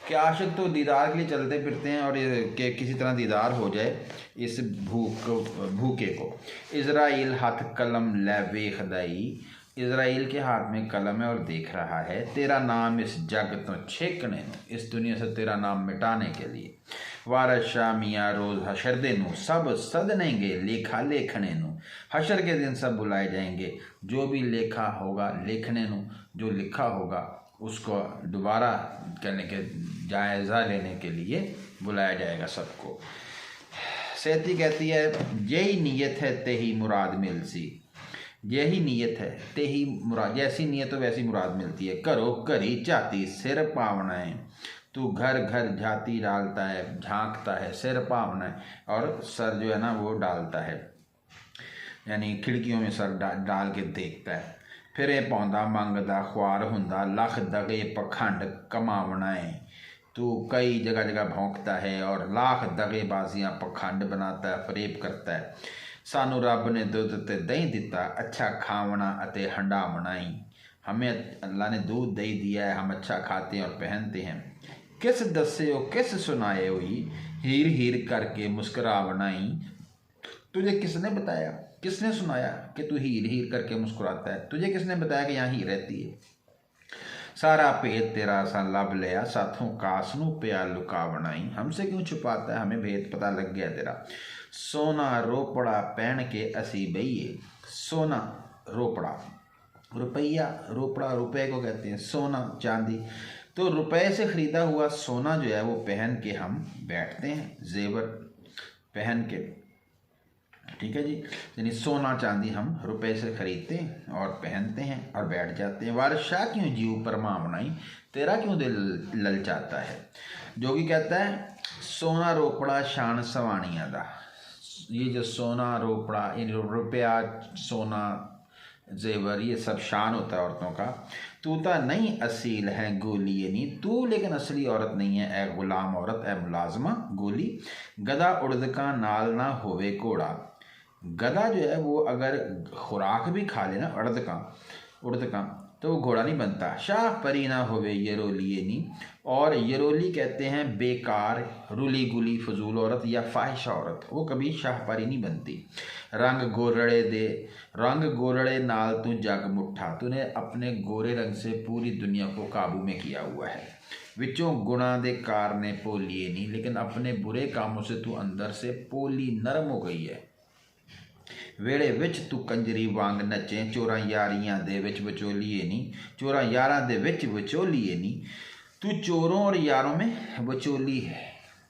कि आशिक तो दीदार के लिए चलते फिरते हैं, और कि किसी तरह दीदार हो जाए इस भूखे को। इज़राइल हाथ कलम लै वेखदाई, इज़राइल के हाथ में कलम है और देख रहा है। तेरा नाम इस जग तो छेकने नू, इस दुनिया से तेरा नाम मिटाने के लिए। वारस शाह मियाँ रोज़ हशर दे नू, सब सदनेंगे लेखा लेखने नू। हशर के दिन सब बुलाए जाएंगे, जो भी लेखा होगा लेखने नू, जो लिखा होगा उसको दोबारा करने के जायज़ा लेने के लिए बुलाया जाएगा सबको। सेती कहती है, यही नीयत है तेही मुराद मिलसी, यही नीयत है तेही मुराद, जैसी नीयत हो वैसी मुराद मिलती है। घरो घरी झाती सिर पावना है, तू घर घर झाती डालता है, झांकता है, सिर पावना है, और सर जो है ना वो डालता है, यानी खिड़कियों में सर डाल के देखता है। फिर ये पौंदा मंगदा ख्वार हुंदा, लख दगे पखंड कमावना है, तू कई जगह जगह भौंकता है और लाख दगेबाजियाँ पखंड बनाता है, फरेब करता है। सानू रब ने दुध ते दही दिता, अच्छा खावना अते हंडावना ही, हमें अल्लाह ने दूध दही दिया है, हम अच्छा खाते हैं और पहनते हैं। किस दसे हो किस सुनाए हुई, हीर हीर करके मुस्कुरावना ही, तुझे किसने बताया, किसने सुनाया कि तू हीर हीर करके मुस्कुराता है, तुझे किसने बताया कि यहाँ हीर रहती है। सारा भेद तेरा असा लब लिया, साथों कास नू पिया लुका बनाई, हमसे क्यों छुपाता है, हमें भेद पता लग गया तेरा। सोना रोपड़ा पहन के असी बहिए, सोना रोपड़ा, रुपया रोपड़ा रुपये को कहते हैं, सोना चांदी, तो रुपए से ख़रीदा हुआ सोना जो है वो पहन के हम बैठते हैं, जेवर पहन के, ठीक है जी, यानी सोना चांदी हम रुपए से खरीदते हैं और पहनते हैं और बैठ जाते हैं। वारशा क्यों जीव परमा बनाई, तेरा क्यों दिल ललचाता है। जोगी कहता है, सोना रोपड़ा शान सवानिया दा, ये जो सोना रोपड़ा इन रुपया सोना जेवर ये सब शान होता है औरतों का। तू तो नहीं असील है गोली नहीं, तू लेकिन असली औरत नहीं है, ए गुलाम औरत, ए मुलाजमा गोली। गधा उड़दका नाल ना होवे घोड़ा, गधा जो है वो अगर खुराक भी खा लेना उड़दका तो वो घोड़ा नहीं बनता। शाह परी ना होवे यरोली नहीं, और यरोली कहते हैं बेकार रुली गुली फजूल औरत या फाहिश औरत, वो कभी शाहपरी नहीं बनती। रंग गोरड़े नाल तू जग मुठा, तूने अपने गोरे रंग से पूरी दुनिया को काबू में किया हुआ है। विचों गुणा दे कारने पोलिए नहीं, लेकिन अपने बुरे कामों से तू अंदर से पोली नरम हो गई है। वेड़े विच तू कंजरी वांग नचे, चोरा यारियां दे विच विचोलिए नहीं, चोरा यारां दे विच विचोलिए नहीं, तू चोरों और यारों में विचोली है,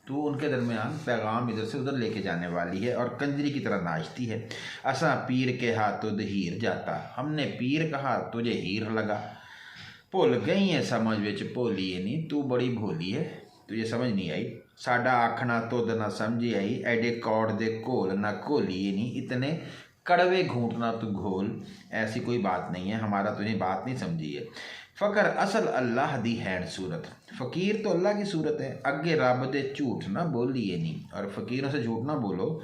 तू उनके दरमियान पैगाम इधर से उधर लेके जाने वाली है और कंजरी की तरह नाचती है। असा पीर के हाथ तुद हीर जाता, हमने पीर कहा तुझे हीर लगा। भुल गई है समझ विच भोली है नहीं, तू बड़ी भोली है, तुझे समझ नहीं आई। साडा आखना तुद ना समझी आई, एडे कौड़ दे घोल ना घोलिए नहीं, इतने कड़वे घूंट ना तू घोल, ऐसी कोई बात नहीं है, हमारा तुझे बात नहीं समझी है। फ़कर असल अल्लाह दी हैन सूरत, फ़कीर तो अल्लाह की सूरत है, अगे रब दे झूठ ना बोलिए नहीं, और फ़कीरों से झूठ ना बोलो।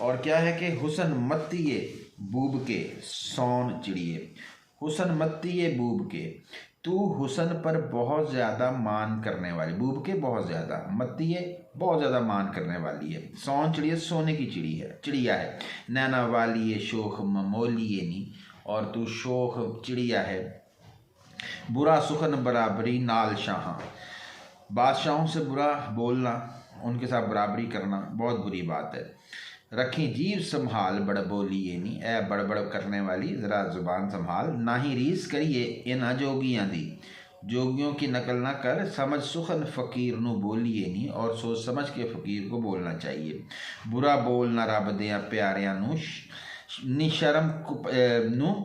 और क्या है कि हुसन मत्तिए बूब के सौन चिड़िए, हुसन मत्तिए बूब के, तू हुसन पर बहुत ज़्यादा मान करने वाली, बूब के बहुत ज़्यादा, मत्तिए बहुत ज़्यादा मान करने वाली है, सौन चिड़िया सोने की चिड़िया है, नैना वाली ये शोख ममोलिए नी, और तू शोख चिड़िया है, बुरा सुखन बराबरी नाल शाह, बादशाहों से बुरा बोलना, उनके साथ बराबरी करना बहुत बुरी बात है। रखी जीव संभाल बड़बोली ये नी, ए बड़बड़ करने वाली ज़रा ज़ुबान संभाल, ना ही रीस करिए इन जोगियां दी, जोगियों की नकल ना कर, समझ सुखन फ़कीर नू बोलिए नी, और सोच समझ के फ़कीर को बोलना चाहिए। बुरा बोलना रब दियां प्यारियां नू, निशर्म नू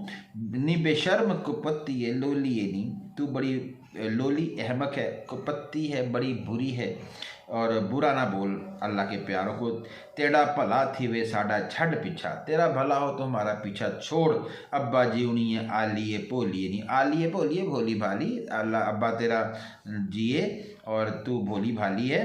नी बेशर्म कुपत्ती लोलिए नी, तू बड़ी लोली अहमक है, कुपत्ती है बड़ी बुरी है, और बुरा ना बोल अल्लाह के प्यारों को। तेरा भला थी वे साडा छड़ पीछा, तेरा भला हो तो हमारा पीछा छोड़, अब्बा जीवनी है आलिए भोलिए नहीं, आलिए भोलिए भोली भाली, अल्लाह अब्बा तेरा जिए और तू भोली भाली है,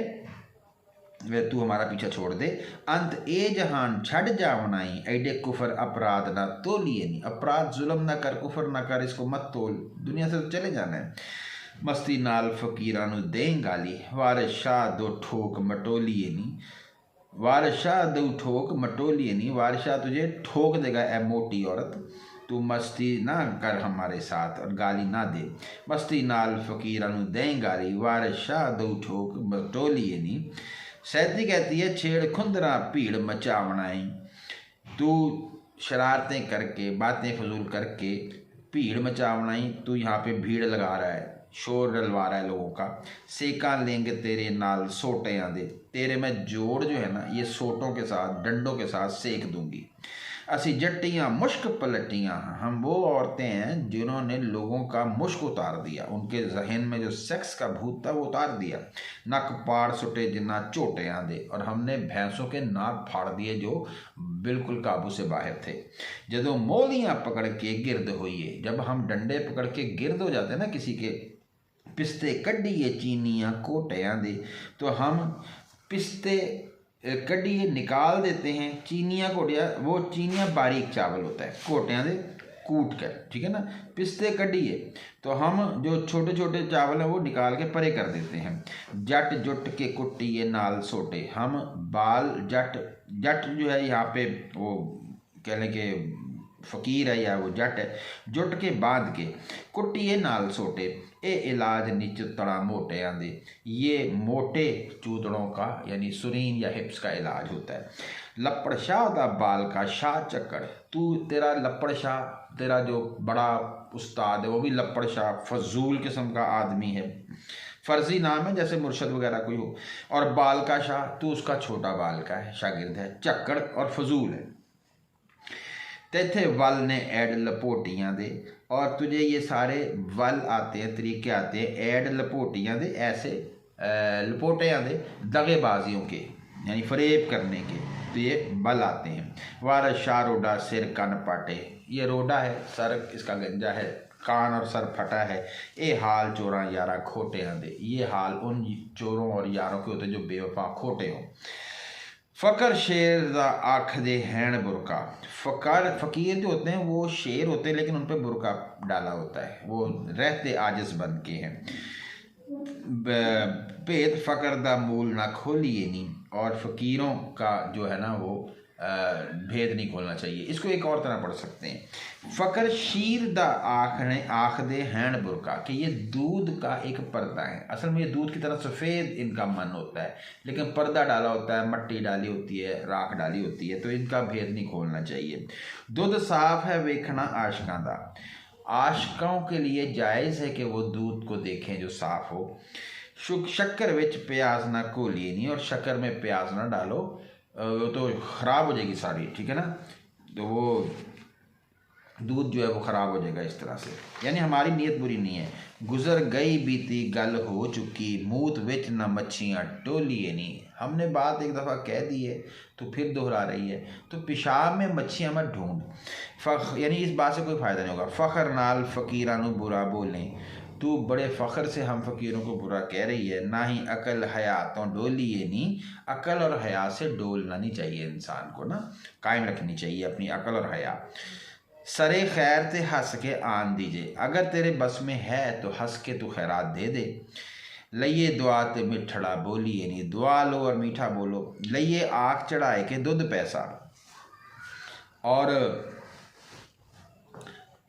वे तू हमारा पीछा छोड़ दे। अंत ए जहान छड़ जा बनाई, ऐडे कुफर अपराध ना तोलिए नहीं, अपराध जुल्म ना कर, कुफर ना कर, इसको मत तोल, दुनिया से तो चले जाना है। मस्ती नाल फकीरां नू दें गाली, वारिस शाह दो ठोक मटोलिए नी, वारिस शाह दो ठोक मटोलिए नी, वारिस शाह तुझे ठोक देगा ए मोटी औरत, तू मस्ती ना कर हमारे साथ और गाली ना दे। मस्ती नाल फकीरां नू दें गाली, वारिस शाह दो ठोक मटोलिए नी। सैती कहती है छेड़ खुंदरा भीड़ मचावनाई, तू शरारतें करके बातें फजूल करके भीड़ मचावनाई, तू यहाँ पे भीड़ लगा रहा है, शोर डलवा रहा है लोगों का। सेका लेंगे तेरे नाल सोटे आंदे, तेरे मैं जोड़ जो है ना ये सोटों के साथ डंडों के साथ सेक दूंगी। असी जट्टियाँ मुश्क पलटियाँ, हम वो औरतें हैं जिन्होंने लोगों का मुश्क उतार दिया, उनके जहन में जो सेक्स का भूत था वो उतार दिया। नक पाड़ सुटे जिन्ना झोटे आंदे, और हमने भैंसों के नाक फाड़ दिए जो बिल्कुल काबू से बाहर थे। जदों मोलियाँ पकड़ के गिरद होइए, जब हम डंडे पकड़ के गिरद हो जाते हैं ना किसी के, पिस्ते कड्डिए चीनियाँ कोटियाँ दे, तो हम पिस्ते कड्डिए निकाल देते हैं, चीनियाँ कोटिया, वो चीनियाँ बारीक चावल होता है, कोटियाँ दे कूट कर, ठीक है ना, पिस्ते कड्डिए, तो हम जो छोटे छोटे चावल हैं वो निकाल के परे कर देते हैं। जट जुट के कुट्टिए नाल सोटे, हम बाल जट, जट जो है यहाँ पे वो कह लें कि फ़कीर है या वो जट है, जुट के बांध के कुट्टिए नाल सोटे, ए इलाज निच तड़ा मोटे आंदे, ये मोटे चूतड़ों का यानी सुरीन या हिप्स का इलाज होता है। लपड़ शाह दा बाल का शाह चक्कर, तू तेरा लपड़ शाह, तेरा जो बड़ा उस्ताद है वो भी लपड़ शाह फजूल किस्म का आदमी है, फर्जी नाम है जैसे मुर्शद वगैरह कोई हो, और बाल का शाह तू उसका छोटा बाल का है, शागिर्द है, चक्कर और फजूल है। तेथे वल ने ऐड लपोटियाँ दे, और तुझे ये सारे वल आते हैं, तरीके आते हैं, ऐड लपोटियाँ दे, ऐसे लपोटियाँ दे दगेबाजियों के यानी फरेब करने के, तो ये बल आते हैं। वार शाह रोडा सिर कन पाटे, ये रोडा है, सर इसका गंजा है, कान और सर फटा है। ए हाल चोरा यारा खोटे आंदे, ये हाल उन चोरों और यारों के होते जो बेवफा खोटे हों। फ़कर शेर दा आख दे हैन बुरका, फ़कीर जो होते हैं वो शेर होते हैं लेकिन उन पर बुरका डाला होता है, वो रहते आजिज़ बन के हैं। भेद फ़कर दा मूल ना खोलिए नहीं, और फ़कीरों का जो है ना वो भेद नहीं खोलना चाहिए। इसको एक और तरह पढ़ सकते हैं, फ़कर शीर दा आख दे हैन बुरका, कि ये दूध का एक पर्दा है, असल में ये दूध की तरह सफ़ेद इनका मन होता है लेकिन पर्दा डाला होता है, मट्टी डाली होती है, राख डाली होती है, तो इनका भेद नहीं खोलना चाहिए। दूध साफ है वेखना आशकां दा, आशकों के लिए जायज़ है कि वो दूध को देखें जो साफ़ हो। शक्कर विच प्याज ना घोलिए नहीं, और शक्कर में प्याज ना डालो, वो तो ख़राब हो जाएगी सारी, ठीक है ना, तो वो दूध जो है वो ख़राब हो जाएगा इस तरह से, यानी हमारी नीयत बुरी नहीं है। गुज़र गई बीती गल हो चुकी, मूत विच न मच्छियाँ टोलिए नहीं, हमने बात एक दफ़ा कह दी है तो फिर दोहरा रही है, तो पेशाब में मच्छियाँ मत ढूंढ, यानी इस बात से कोई फ़ायदा नहीं होगा। फ़ख्र नाल फ़कीरां नू बुरा बोलें, तू बड़े फ़ख्र से हम फ़कीरों को बुरा कह रही है। ना ही अकल हयातों डोली ये नहीं, अकल और हया से डोलना नहीं चाहिए, इंसान को ना कायम रखनी चाहिए अपनी अकल और हया। सरे खैर ते हंस के आन दीजिए, अगर तेरे बस में है तो हंस के तू खैरात दे दे। लइए दुआ ते मिठड़ा बोलिए नहीं, दुआ लो और मीठा बोलो। लइए आँख चढ़ाए के दूध पैसा, और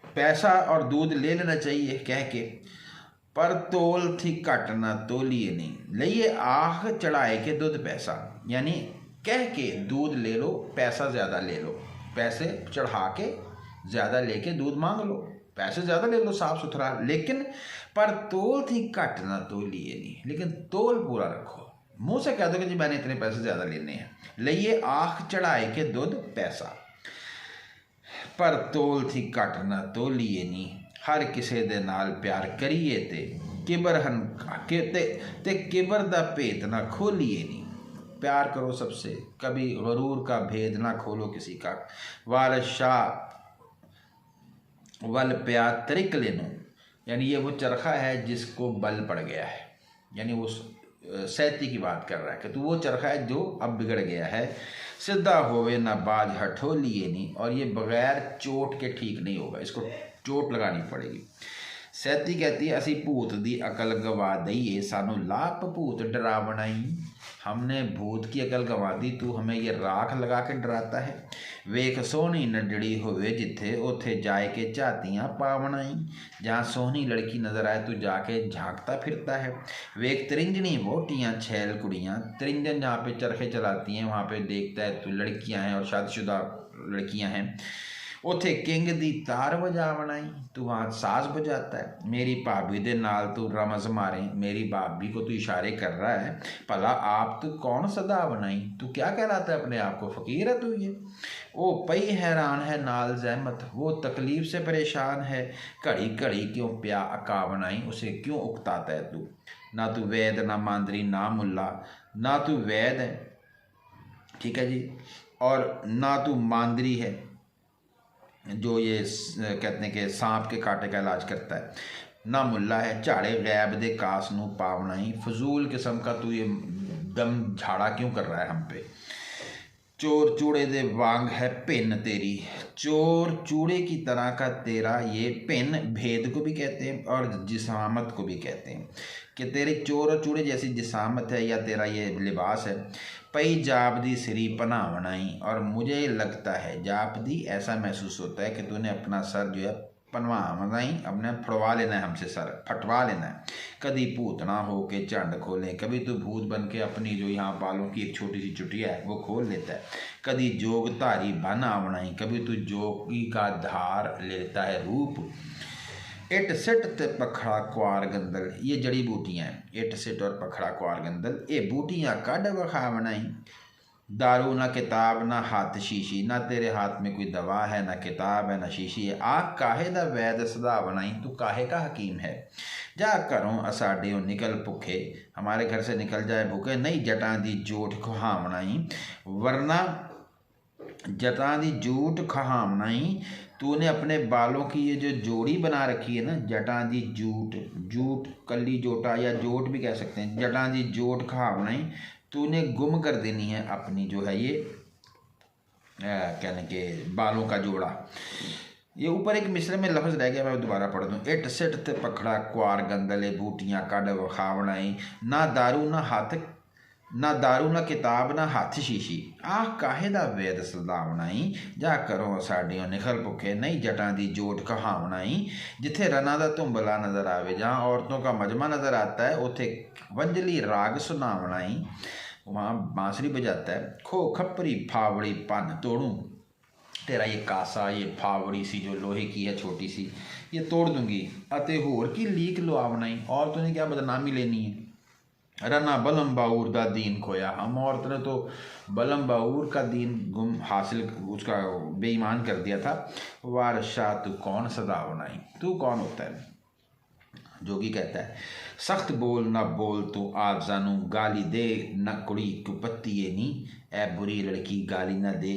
पैसा और दूध ले लेना चाहिए कह के, पर तोल थी घट ना तोलिए नहीं। लइए आँख चढ़ाए के दूध पैसा, यानी कह के दूध ले लो, पैसा ज़्यादा ले लो, पैसे चढ़ा के ज़्यादा लेके दूध मांग लो, पैसे ज़्यादा ले लो साफ सुथरा, लेकिन पर तोल थी घट ना तोलिए नहीं, लेकिन तोल पूरा रखो। मुंह से कह दो कि जी मैंने इतने पैसे ज़्यादा लेने हैं। लइए आँख चढ़ाए के दूध पैसा, पर तोल थी घट ना तोलिए नहीं। हर किसे दे नाल प्यार करिए ते किबर हन ते किबर दा भेद ना खोलिए नहीं। प्यार करो सबसे, कभी गरूर का भेद ना खोलो किसी का। वारस शाह वल प्यार तरिक लेनो, यानी ये वो चरखा है जिसको बल पड़ गया है, यानी वो सैती की बात कर रहा है कि तू वो चरखा है जो अब बिगड़ गया है। सीधा होवे ना बाज हठोलिए नहीं, और ये बगैर चोट के ठीक नहीं होगा, इसको चोट लगानी पड़ेगी। सैती कहती है असी भूत दी अकल गवा दईए, सानू लाप भूत डरा बनाई। हमने भूत की अकल गवा दी, तू हमें ये राख लगा के डराता है। वेख सोहनी नडड़ी होवे जिथे, उथे जाए के झातियाँ पा बनाई। जहाँ सोहनी लड़की नजर आए तू जाके झांकता फिरता है। वेख त्रिंजनी वोटियाँ छैल कुड़ियाँ, त्रिंजन जहाँ पे चरखे चलाती हैं वहाँ पे देखता है तू लड़कियाँ हैं और शादीशुदा लड़कियाँ हैं। उथे किंग दी तार बजा बनाई, तू वहाँ साज बजाता है। मेरी भाभी दे नाल तू रमज मारे, मेरी भाभी को तू इशारे कर रहा है। भला आप तू कौन सदा बनाई, तू क्या कहलाता है अपने आप को, फ़कीर है तू ये। ओ पई हैरान है नाल जहमत, वो तकलीफ़ से परेशान है। घड़ी घड़ी क्यों प्या अका बनाई, उसे क्यों उकताता है तू। ना तू वैद ना मांदरी ना मुल्ला, ना तू वैद है, ठीक है जी, और ना तू मांदरी है जो ये कहते हैं कि सांप के कांटे का इलाज करता है, ना मुल्ला है। झाड़े गैब दे कास नू पावनाई, फजूल किस्म का तू ये दम झाड़ा क्यों कर रहा है हम पे। चोर चूड़े दे वांग है पिन तेरी, चोर चूड़े की तरह का तेरा ये पिन, भेद को भी कहते हैं और जिसामत को भी कहते हैं कि तेरे चोर और चूड़े जैसी जिसामत है या तेरा ये लिबास है। पई जापदी सिरी पना बनाई, और मुझे लगता है जापदी ऐसा महसूस होता है कि तूने अपना सर जो है पनवा बनाई, अपने फड़वा लेना है हमसे, सर फटवा लेना है। कभी भूतना हो के झंड खोले, कभी तू भूत बन के अपनी जो यहाँ बालों की एक छोटी सी चुटिया है वो खोल लेता है। कभी जोग धारी बना बनाई, कभी तू जोगी का धार लेता है रूप। इट सिट ते पखड़ा क्वार गंदल, ये जड़ी बूटियाँ हैं, इट सिट और पखड़ा क्वार गंदल, ये बूटियाँ कड वखा बनाई। दारू ना किताब ना हाथ शीशी, ना तेरे हाथ में कोई दवा है ना किताब है ना शीशी है। आख काहे दा वैद सदा बनाई, तू काहे का हकीम है। जा घरों असाडे निकल भुखे, हमारे घर से निकल जाए भूखे। नहीं जटां दी जोट खुहा बनाई, वरना जटां दी जूट खुहा बनाई। तूने अपने बालों की ये जो जोड़ी बना रखी है ना, जटां दी जूट, जूट कली जोटा या जोट भी कह सकते हैं, जटां दी जोट खुहा बनाई, तूने गुम कर देनी है अपनी जो है ये कहने के बालों का जोड़ा। ये ऊपर एक मिसरे में लफ्ज़ रह गया, मैं दोबारा पढ़ दूँ। इट सिट ते पखड़ा क्वार गंदले, बूटियाँ कड वखा बनाई। ना दारू ना हाथ, ना दारू ना किताब ना हाथ शीशी, आह काहे दा वैद सदा बनाई। जा करो साडियों निखल भुखे, नहीं जटां दी जोट कहा बनाई। जिथे रना दा धुंबला नज़र आवे, जहाँ औरतों का मजमा नज़र आता है, उथे वंजली राग सुना बनाई, वहाँ बांसुरी बजाता है। खो खपरी फावड़ी पन तोड़ूं, तेरा ये कासा ये फावड़ी सी जो लोहे की है छोटी सी, ये तोड़ दूंगी। अते होर की लीक लुआ बनाई, और तूने क्या बदनामी लेनी है। रना बलम बाऊर दा दीन खोया, हम औरत ने तो बलम बाऊर का दीन गुम हासिल, उसका बेईमान कर दिया था। वारशाह तू कौन सदा बनाई, तू कौन होता है। जोगी कहता है सख्त बोल ना बोल तू आफजानू, गाली दे न कुड़ी कुपत्ती नी, ए बुरी लड़की गाली न दे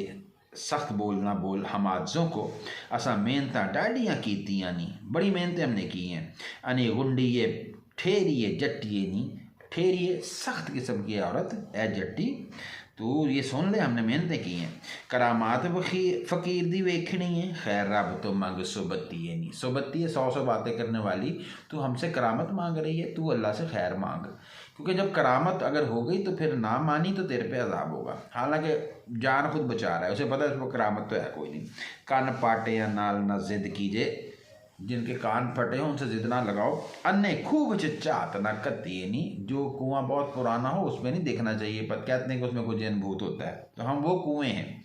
सख्त बोल ना बोल हमाजों को असा मेहनत डाडियाँ कीतियाँ नी, बड़ी मेहनतें हमने की हैं। अने गुंडिए ठेरिए जट्टिए नी, ठेरिए सख्त किस्म की औरत ए जट्टी, तो ये सुन ले हमने मेहनतें की हैं। करामात फ़कीर दी वेखनी है, खैर रब तो मंग सोबती है नहीं, सोबती है 100 बातें करने वाली, तू हमसे करामत मांग रही है, तू अल्लाह से खैर मांग, क्योंकि जब करामत अगर हो गई तो फिर ना मानी तो तेरे पे अजाब होगा। हालांकि जान खुद बचा रहा है, उसे पता है उसको करामत तो है कोई नहीं। कान पाटे या नाल ना जिद कीजिए, जिनके कान फटे हों उनसे जिद ना लगाओ। अन्य खूब चाहत ना कतिए नहीं, जो कुआं बहुत पुराना हो उसमें नहीं देखना चाहिए, पर कहते हैं कि उसमें कोई जैन भूत होता है, तो हम वो कुएं हैं।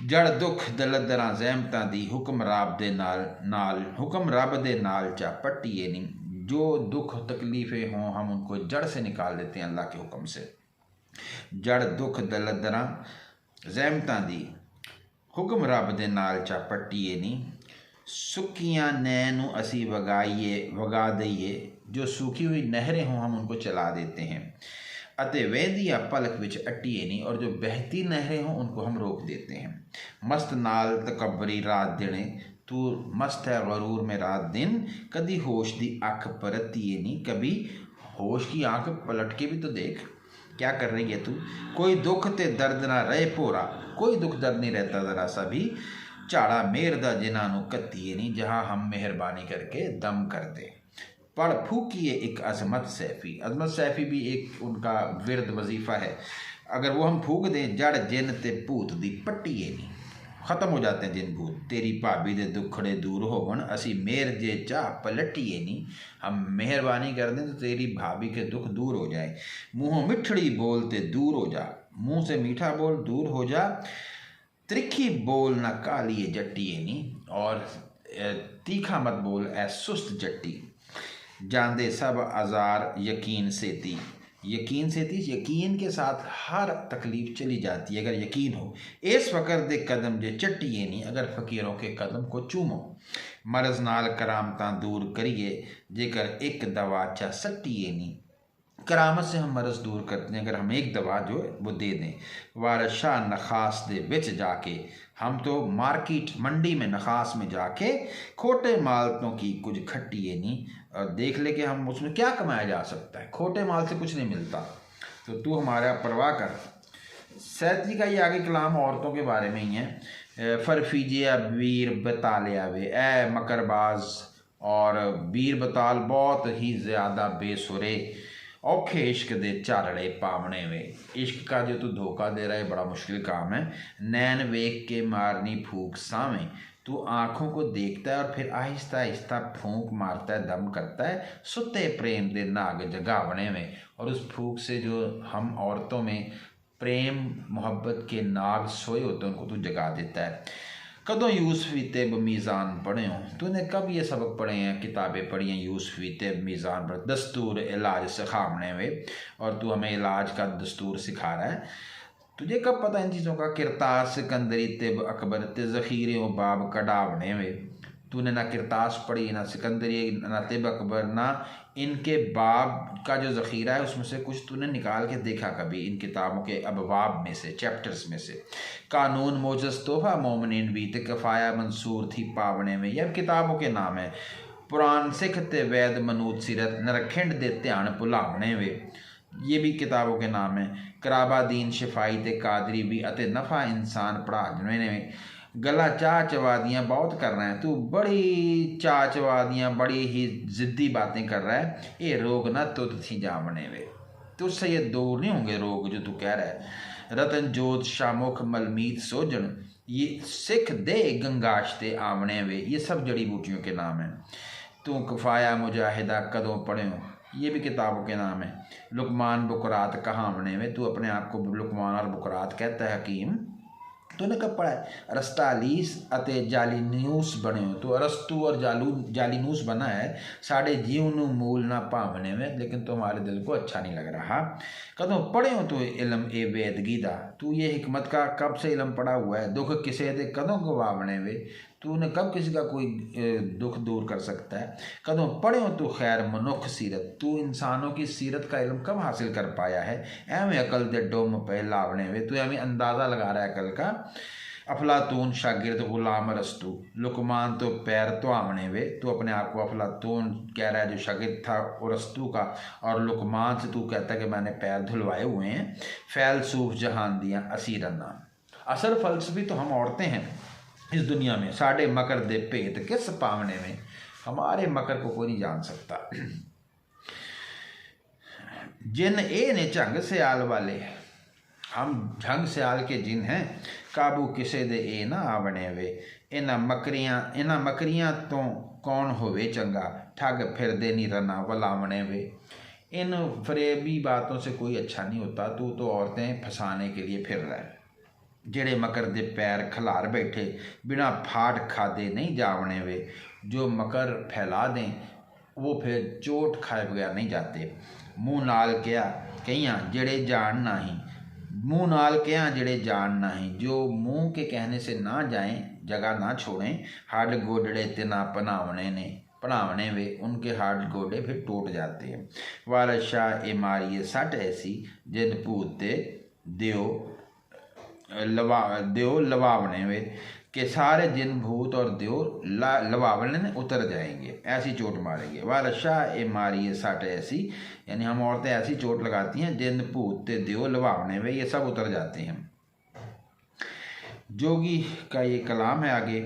जड़ दुख दलदरा जहमतां दी, हुक्म रब दे नाल हुक्म रब दे नाल चा पट्टिए नहीं, जो दुख तकलीफ़ें हों हम उनको जड़ से निकाल देते हैं अल्लाह के हुक्म से। जड़ दुख दलदरा जहमतां दी, हुक्म रब दे नाल चा पट्टिए नहीं, सुक्कियाँ नैनू असी वगा दईए, जो सूखी हुई नहरें हों हम उनको चला देते हैं। अते वहदिया पलक विच अट्टिए नहीं, और जो बहती नहरें हों उनको हम रोक देते हैं। मस्त नाल तकबरी रात दिने, तू मस्त है गरूर में रात दिन, कदी होश दी अख परतिए नहीं, कभी होश की आंख पलट के भी तो देख क्या कर रही है तू। कोई दुख ते दर्द ना रहे पोरा, कोई दुख दर्द नहीं रहता ज़रा सा भी। झाड़ा मेहर दा जिन्हों कत्तीए नहीं, जहाँ हम मेहरबानी करके दम कर दे। पढ़ फूकिए एक अजमत सैफ़ी, अजमत सैफ़ी भी एक उनका विरद वजीफ़ा है, अगर वो हम फूक दें। जड़ जिन ते भूत दी पट्टिए नहीं, ख़त्म हो जाते हैं जिन भूत। तेरी भाभी दे दुखड़े दूर होवन, असी मेहर जे चाह पलटिए नहीं, हम मेहरबानी कर दें तो तेरी भाभी के दुख दूर हो जाए। मुँहों मिठड़ी बोलते दूर हो जा, मुँह से मीठा बोल दूर हो जा। त्रिखी बोल न कालिए जट्टिए नहीं, और तीखा मत बोल ए सुस्त जट्टी। जांदे सब आज़ार यकीन सेती, यकीन सेती, यकीन के साथ हर तकलीफ चली जाती है अगर यकीन हो। इस फ़कर दे कदम जे चट्टिए नहीं, अगर फ़कीरों के कदम को चूमो। मरज़ नाल करामतां दूर करिए, जेकर एक दवा चा सट्टिए नहीं, करामत से हम मरज़ दूर करते हैं अगर हम एक दवा जो है वो दे दें। वारस शाह नखास दे बिच जाके, हम तो मार्केट मंडी में नखास में जाके खोटे मालतों की कुछ खट्टिए नहीं, और देख ले कि हम उसमें क्या कमाया जा सकता है। खोटे माल से कुछ नहीं मिलता, तो तू हमारा परवाह कर। सैती का ये आगे कलाम औरतों के बारे में ही है। फरफीजिया बीर बतालिया वे ए मकरबाज, और बीर बताल बहुत ही ज़्यादा बेसुरे, औखे इश्क दे झारड़े पावने वे। इश्क का जो तू धोखा दे रहा है बड़ा मुश्किल काम है। नैन वेख के मारनी फूक सावें, तू आँखों को देखता है और फिर आहिस्ता आहिस्ता फूंक मारता है, दम करता है। सुते प्रेम दे नाग जगावने में, और उस फूंक से जो हम औरतों में प्रेम मोहब्बत के नाग सोए होते हैं उनको तू जगा देता है। कदों यूसफी ते मीज़ान पढ़े हो, तूने कब ये सबक पढ़े हैं, किताबें पढ़ी हैं यूसफी ते मीज़ान पर। दस्तूर इलाज सिखावने में, और तू हमें इलाज का दस्तूर सिखा रहा है। तुझे कब पता इन चीज़ों का। किरतास सिकंदरी तिब अकबर ते ज़ख़ीरे व बाब कढ़ावने में, तूने ना किरतास पढ़ी, ना सिकंदरी, ना तिब अकबर, ना इनके बाब का जो ज़ख़ीरा है उसमें से कुछ तूने निकाल के देखा कभी इन किताबों के अबवाब में से, चैप्टर्स में से। कानून मोजस तोहफ़ा मोमिन भी ते कफ़ाया मंसूर थी पावने में, यह किताबों के नाम है। पुरान सिख ते वैद मनूत सीरत नरखिंड दे ध्यान भुलावने वे, ये भी किताबों के नाम है। कराबा दीन शिफाई ते कादरी भी अते नफ़ा इंसान पढ़ाने में। गला चाह चवादियाँ बहुत कर रहे हैं, तू बड़ी चाह चवादियाँ बड़ी ही ज़िद्दी बातें कर रहा है। ये रोग ना तुत थी जामने वे, तुझसे ये दूर नहीं होंगे रोग जो तू कह रहा है। रतन जोत शामुख मलमीत सोजन, ये सिख दे गंगाशते आमने वे, ये सब जड़ी बूटियों के नाम हैं। तू कफ़ाया मुजाहिदा कदों पढ़े हो, ये भी किताबों के नाम है। लुकमान बुकरात कहावने में, तू अपने आप को लुकमान और बुकरात कहता है हकीम, तूने कब पढ़ा है। अरस्तालीस अते जालिनूस बने हो, तो अरस्तु और जालिनूस बना है। साढ़े जीव नू मूल ना भावने में, लेकिन तुम्हारे दिल को अच्छा नहीं लग रहा। कदों पढ़े हो तू इलम ए वेदगी दा, तू ये हिकमत का कब से इलम पढ़ा हुआ है। दुख किसे दे कदों गवावने वे, तूने कब किसी का कोई दुख दूर कर सकता है। कदों पढ़े हो तू खैर मनुख सीरत, तू इंसानों की सीरत का इल्म कब हासिल कर पाया है। एवें अकल दे डोम पे लावने वे, तू एवें अंदाज़ा लगा रहा है अकल का। अफलातून शागिर्द गुलाम रस्तु, लुकमान तो पैर धोआवने वे, तू अपने आप को अफलातून कह रहा है जो शागिर्द था रस्तु का, और लुकमान से तू कहता है कि मैंने पैर धुलवाए हुए हैं। फैलसूफ जहान दिया असीरना, असल फलसफी तो हम औरतें हैं इस दुनिया में, साढ़े मकर दे भेत किस पावने में, हमारे मकर को कोई नहीं जान सकता। जिन ए ने झंग सियाल वाले, हम झंग सियाल के जिन हैं, काबू किसे दे ए ना आवने वे, इन्हां मकरियां तो कौन होवे चंगा, ठग फिर दे नी रना वलावने वे। इन फरेबी बातों से कोई अच्छा नहीं होता, तू तो औरतें फंसाने के लिए फिर रहा है। जेड़े मकर दे पैर खलार बैठे, बिना फाट खादे नहीं जावने वे, जो मकर फैला दें वो फिर चोट खाए बगैर नहीं जाते। मुँह नाल क्या कहियाँ जेड़े जान नाही, मुँह नाल क्या जेड़े जान नाही, जो मुँह के कहने से ना जाएं, जगह ना छोड़ें, हाड गोडड़े तिना पनावने ने पढ़ावने वे, उनके हाड गोडे फिर टूट जाते हैं। वारस शाह ए मारिए सट ऐसी, जिन पूते देव लवावने वे, के सारे जिन भूत और देव लवावने ने उतर जाएंगे, ऐसी चोट मारेंगे। वारस शाह ए मारिए सट ऐसी, यानी हम औरतें ऐसी चोट लगाती हैं, जिन भूत ते देव लवावने वे, ये सब उतर जाते हैं। जोगी का ये कलाम है आगे।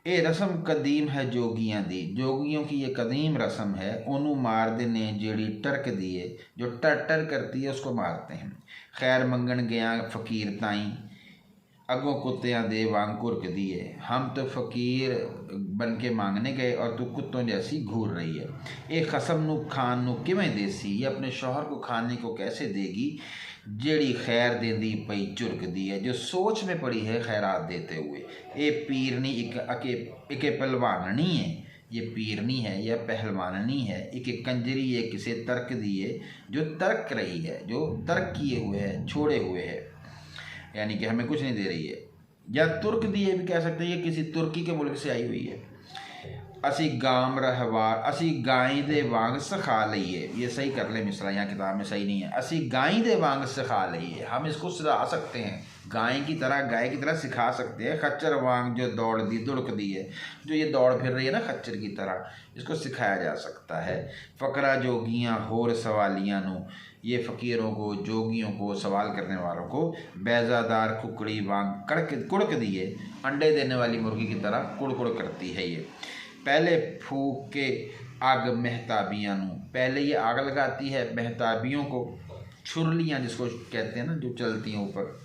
ये रस्म कदीम है जोगियां दी, जोगियों की ये कदीम रस्म है, ओनू मार देने जेड़ी टरक दिए, जो टर टर करती है उसको मारते हैं। खैर मंगन गया फकीर ताई, अगों कुत्तियां दे वांग घुरक दिए, हम तो फकीर बन के मांगने गए और तू कुत्तों जैसी घूर रही है। ये कसम नू खान नू किवें देसी, ये अपने शौहर को खाने को कैसे देगी, जेड़ी खैर देंदी पई झुरक दी है, जो सोच में पड़ी है खैरात देते हुए। ये पीरनी एक पहलवाननी है, ये पीरनी है या पहलवाननी है, एक कंजरी है किसे तर्क दिए, जो तर्क रही है, जो तर्क किए हुए है, छोड़े हुए है, यानी कि हमें कुछ नहीं दे रही है। या तुर्क दिए भी कह सकते हैं, ये किसी तुर्की के मुल्क से आई हुई है। असी गाम रहवार, असी गाय दे वांग सिखा लईए, ये सही कर ले मिसरा, यहाँ किताब में सही नहीं है। असी गाय दे वांग सिखा लईए, हम इसको सिखा सकते हैं, गाय की तरह सिखा सकते हैं। खच्चर वांग जो दुड़क दी है, जो ये दौड़ फिर रही है ना खच्चर की तरह, इसको सिखाया जा सकता है। फ़करा जोगियाँ होर सवालियाँ नू, ये फ़कीरों को, जोगियों को, सवाल करने वालों को। बैजादार कुकड़ी वांग कुड़क दिए, अंडे देने वाली मुर्गी की तरह कुड़ करती है ये। पहले फूक के आग महताबियाँ नू, पहले ये आग लगाती है महताबियों को, छुरलियाँ जिसको कहते हैं ना, जो चलती हैं ऊपर,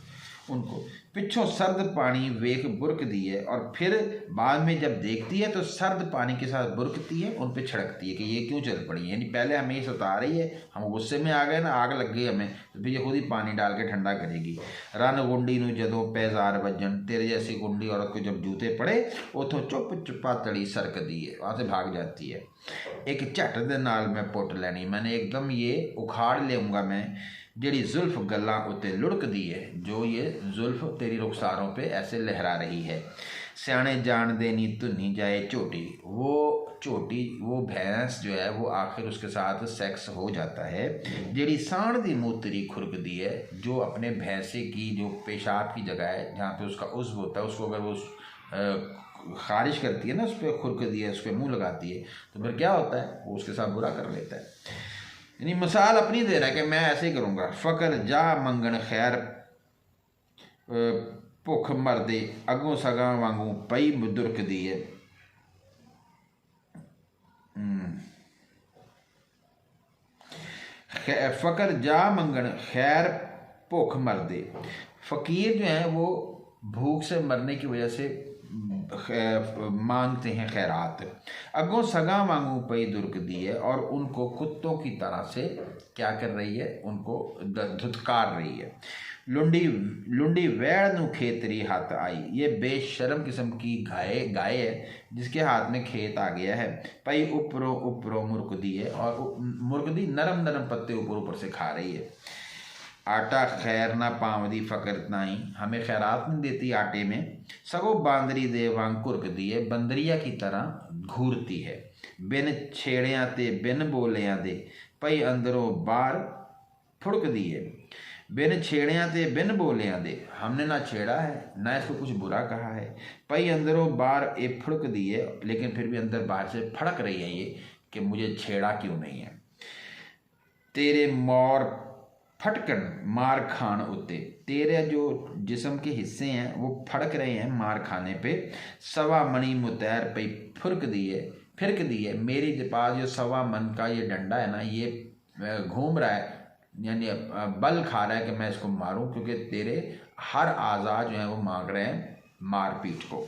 उनको। पिछों सर्द पानी वेख बुरक दी है, और फिर बाद में जब देखती है तो सर्द पानी के साथ बुरकती है, उन पे छिड़कती है कि ये क्यों चल पड़ी है। यानी पहले हमें ये सता रही है, हम गुस्से में आ गए ना, आग लग गई हमें, तो फिर ये खुद ही पानी डाल के ठंडा करेगी। रन गुंडी नू जदों पैजार बजन, तेरे जैसी गुंडी औरत को जब जूते पड़े, उतों चुप चुपा तड़ी सरक दी है, वहाँ से भाग जाती है। एक झट दे नाल मैं पुट लैनी, मैंने एकदम ये उखाड़ लेऊँगा मैं, जेड़ी जुल्फ गल्लां उत्ते लुढ़क दी है, जो ये जुल्फ तेरी रुखसारों पे ऐसे लहरा रही है। सियाने जान देनी धुनी जाए झोटी, वो भैंस जो है वो आखिर उसके साथ सेक्स हो जाता है। जेड़ी सांड दी मूतरी खुरक दी है, जो अपने भैंसे की जो पेशाब की जगह है, जहाँ पे उसका उज़्व होता है, उसको अगर वो खारिज करती है ना, उस पर खुरक दी है, उस पर मुँह लगाती है, तो फिर क्या होता है, वो उसके साथ बुरा कर लेता है। यानी मिसाल अपनी दे रहा है कि मैं ऐसे ही करूँगा। फ़कर जा मंगन खैर भुख मरदे, अगों सगा वांगू पई दुरक दी है। फ़कर जा मंगन खैर भुख मरदे, फ़कीर जो हैं वो भूख से मरने की वजह से मांगते हैं खैरात। अगों सगा मांगू पई दुर्क दी है, और उनको कुत्तों की तरह से क्या कर रही है, उनको धुतकार रही है। लुंडी वैड़ नू खेतरी हाथ आई, ये बेशर्म किस्म की गाय है जिसके हाथ में खेत आ गया है। पई ऊपरों मुर्क दी है, और मुर्क दी नरम पत्ते ऊपर से खा रही है। आटा खैर ना पावदी फ़कर नाई, हमें खैरात नहीं देती आटे में, सगो बांदरी दे वांग घुरक दी है, बंदरिया की तरह घूरती है। बिन छेड़ियां ते बिन बोलियां दे, पई अंदरों बाहर फुड़क दी है। बिन छेड़िया ते बिन बोलिया दे, हमने ना छेड़ा है ना इसको कुछ बुरा कहा है। पई अंदरों बाहर ये फुड़क दी है, लेकिन फिर भी अंदर बाहर से फड़क रही है ये कि मुझे छेड़ा क्यों नहीं है। तेरे मौर फटकन मार खान उत्ते, तेरे जो जिस्म के हिस्से हैं वो फड़क रहे हैं मार खाने पे। सवा मणि मुतैर पे फुरक दी है मेरी पास जो सवा मन का ये डंडा है ना, ये घूम रहा है, यानी बल खा रहा है कि मैं इसको मारूं, क्योंकि तेरे हर आज़ा जो हैं वो मांग रहे हैं मार पीट को।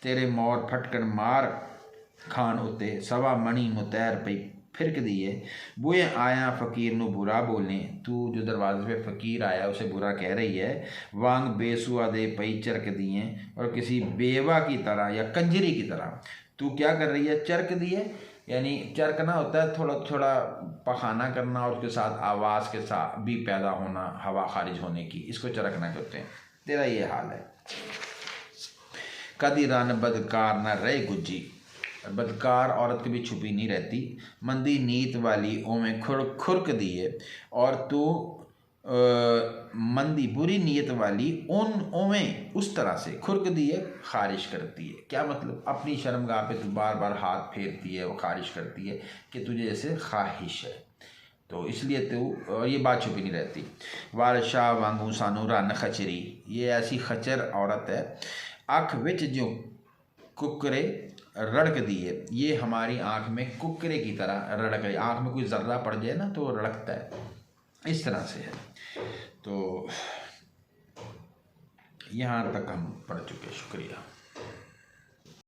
तेरे मौर फटकन मार खान उत्ते, सवा मणि मुतैर पे फिरक दी है। बुए आया फ़कीर नू बुरा बोले, तू जो दरवाजे पे फ़कीर आया उसे बुरा कह रही है। वांग बेसुआ दे पई चरक दिए, और किसी बेवा की तरह या कंजरी की तरह तू क्या कर रही है, चरक दिए। यानी चरकना होता है थोड़ा थोड़ा पखाना करना और उसके साथ आवाज़ के साथ भी पैदा होना, हवा खारिज होने की, इसको चरकना कहते हैं। तेरा ये हाल है। कदी रन बदकार न रहे गुज्जी, बदकार औरत कभी छुपी नहीं रहती। मंदी नीत वाली ओमें खुरक दी है, और तू मंदी बुरी नीयत वाली उन ओमें उस तरह से खुरक दी है, खारिश करती है। क्या मतलब, अपनी शर्मगाह पे तू बार बार हाथ फेरती है, वो खारिश करती है कि तुझे जैसे ख्वाहिश है, तो इसलिए तू ये बात छुपी नहीं रहती। वारशाह वांगू सानू रन खचरी, ये ऐसी खचर औरत है। अख विच जो कुकरे रड़क दी है, ये हमारी आँख में कुकरे की तरह रड़क रही। आँख में कोई ज़र्रा पड़ जाए ना तो रड़कता है, इस तरह से है। तो यहाँ तक हम पढ़ चुके, शुक्रिया।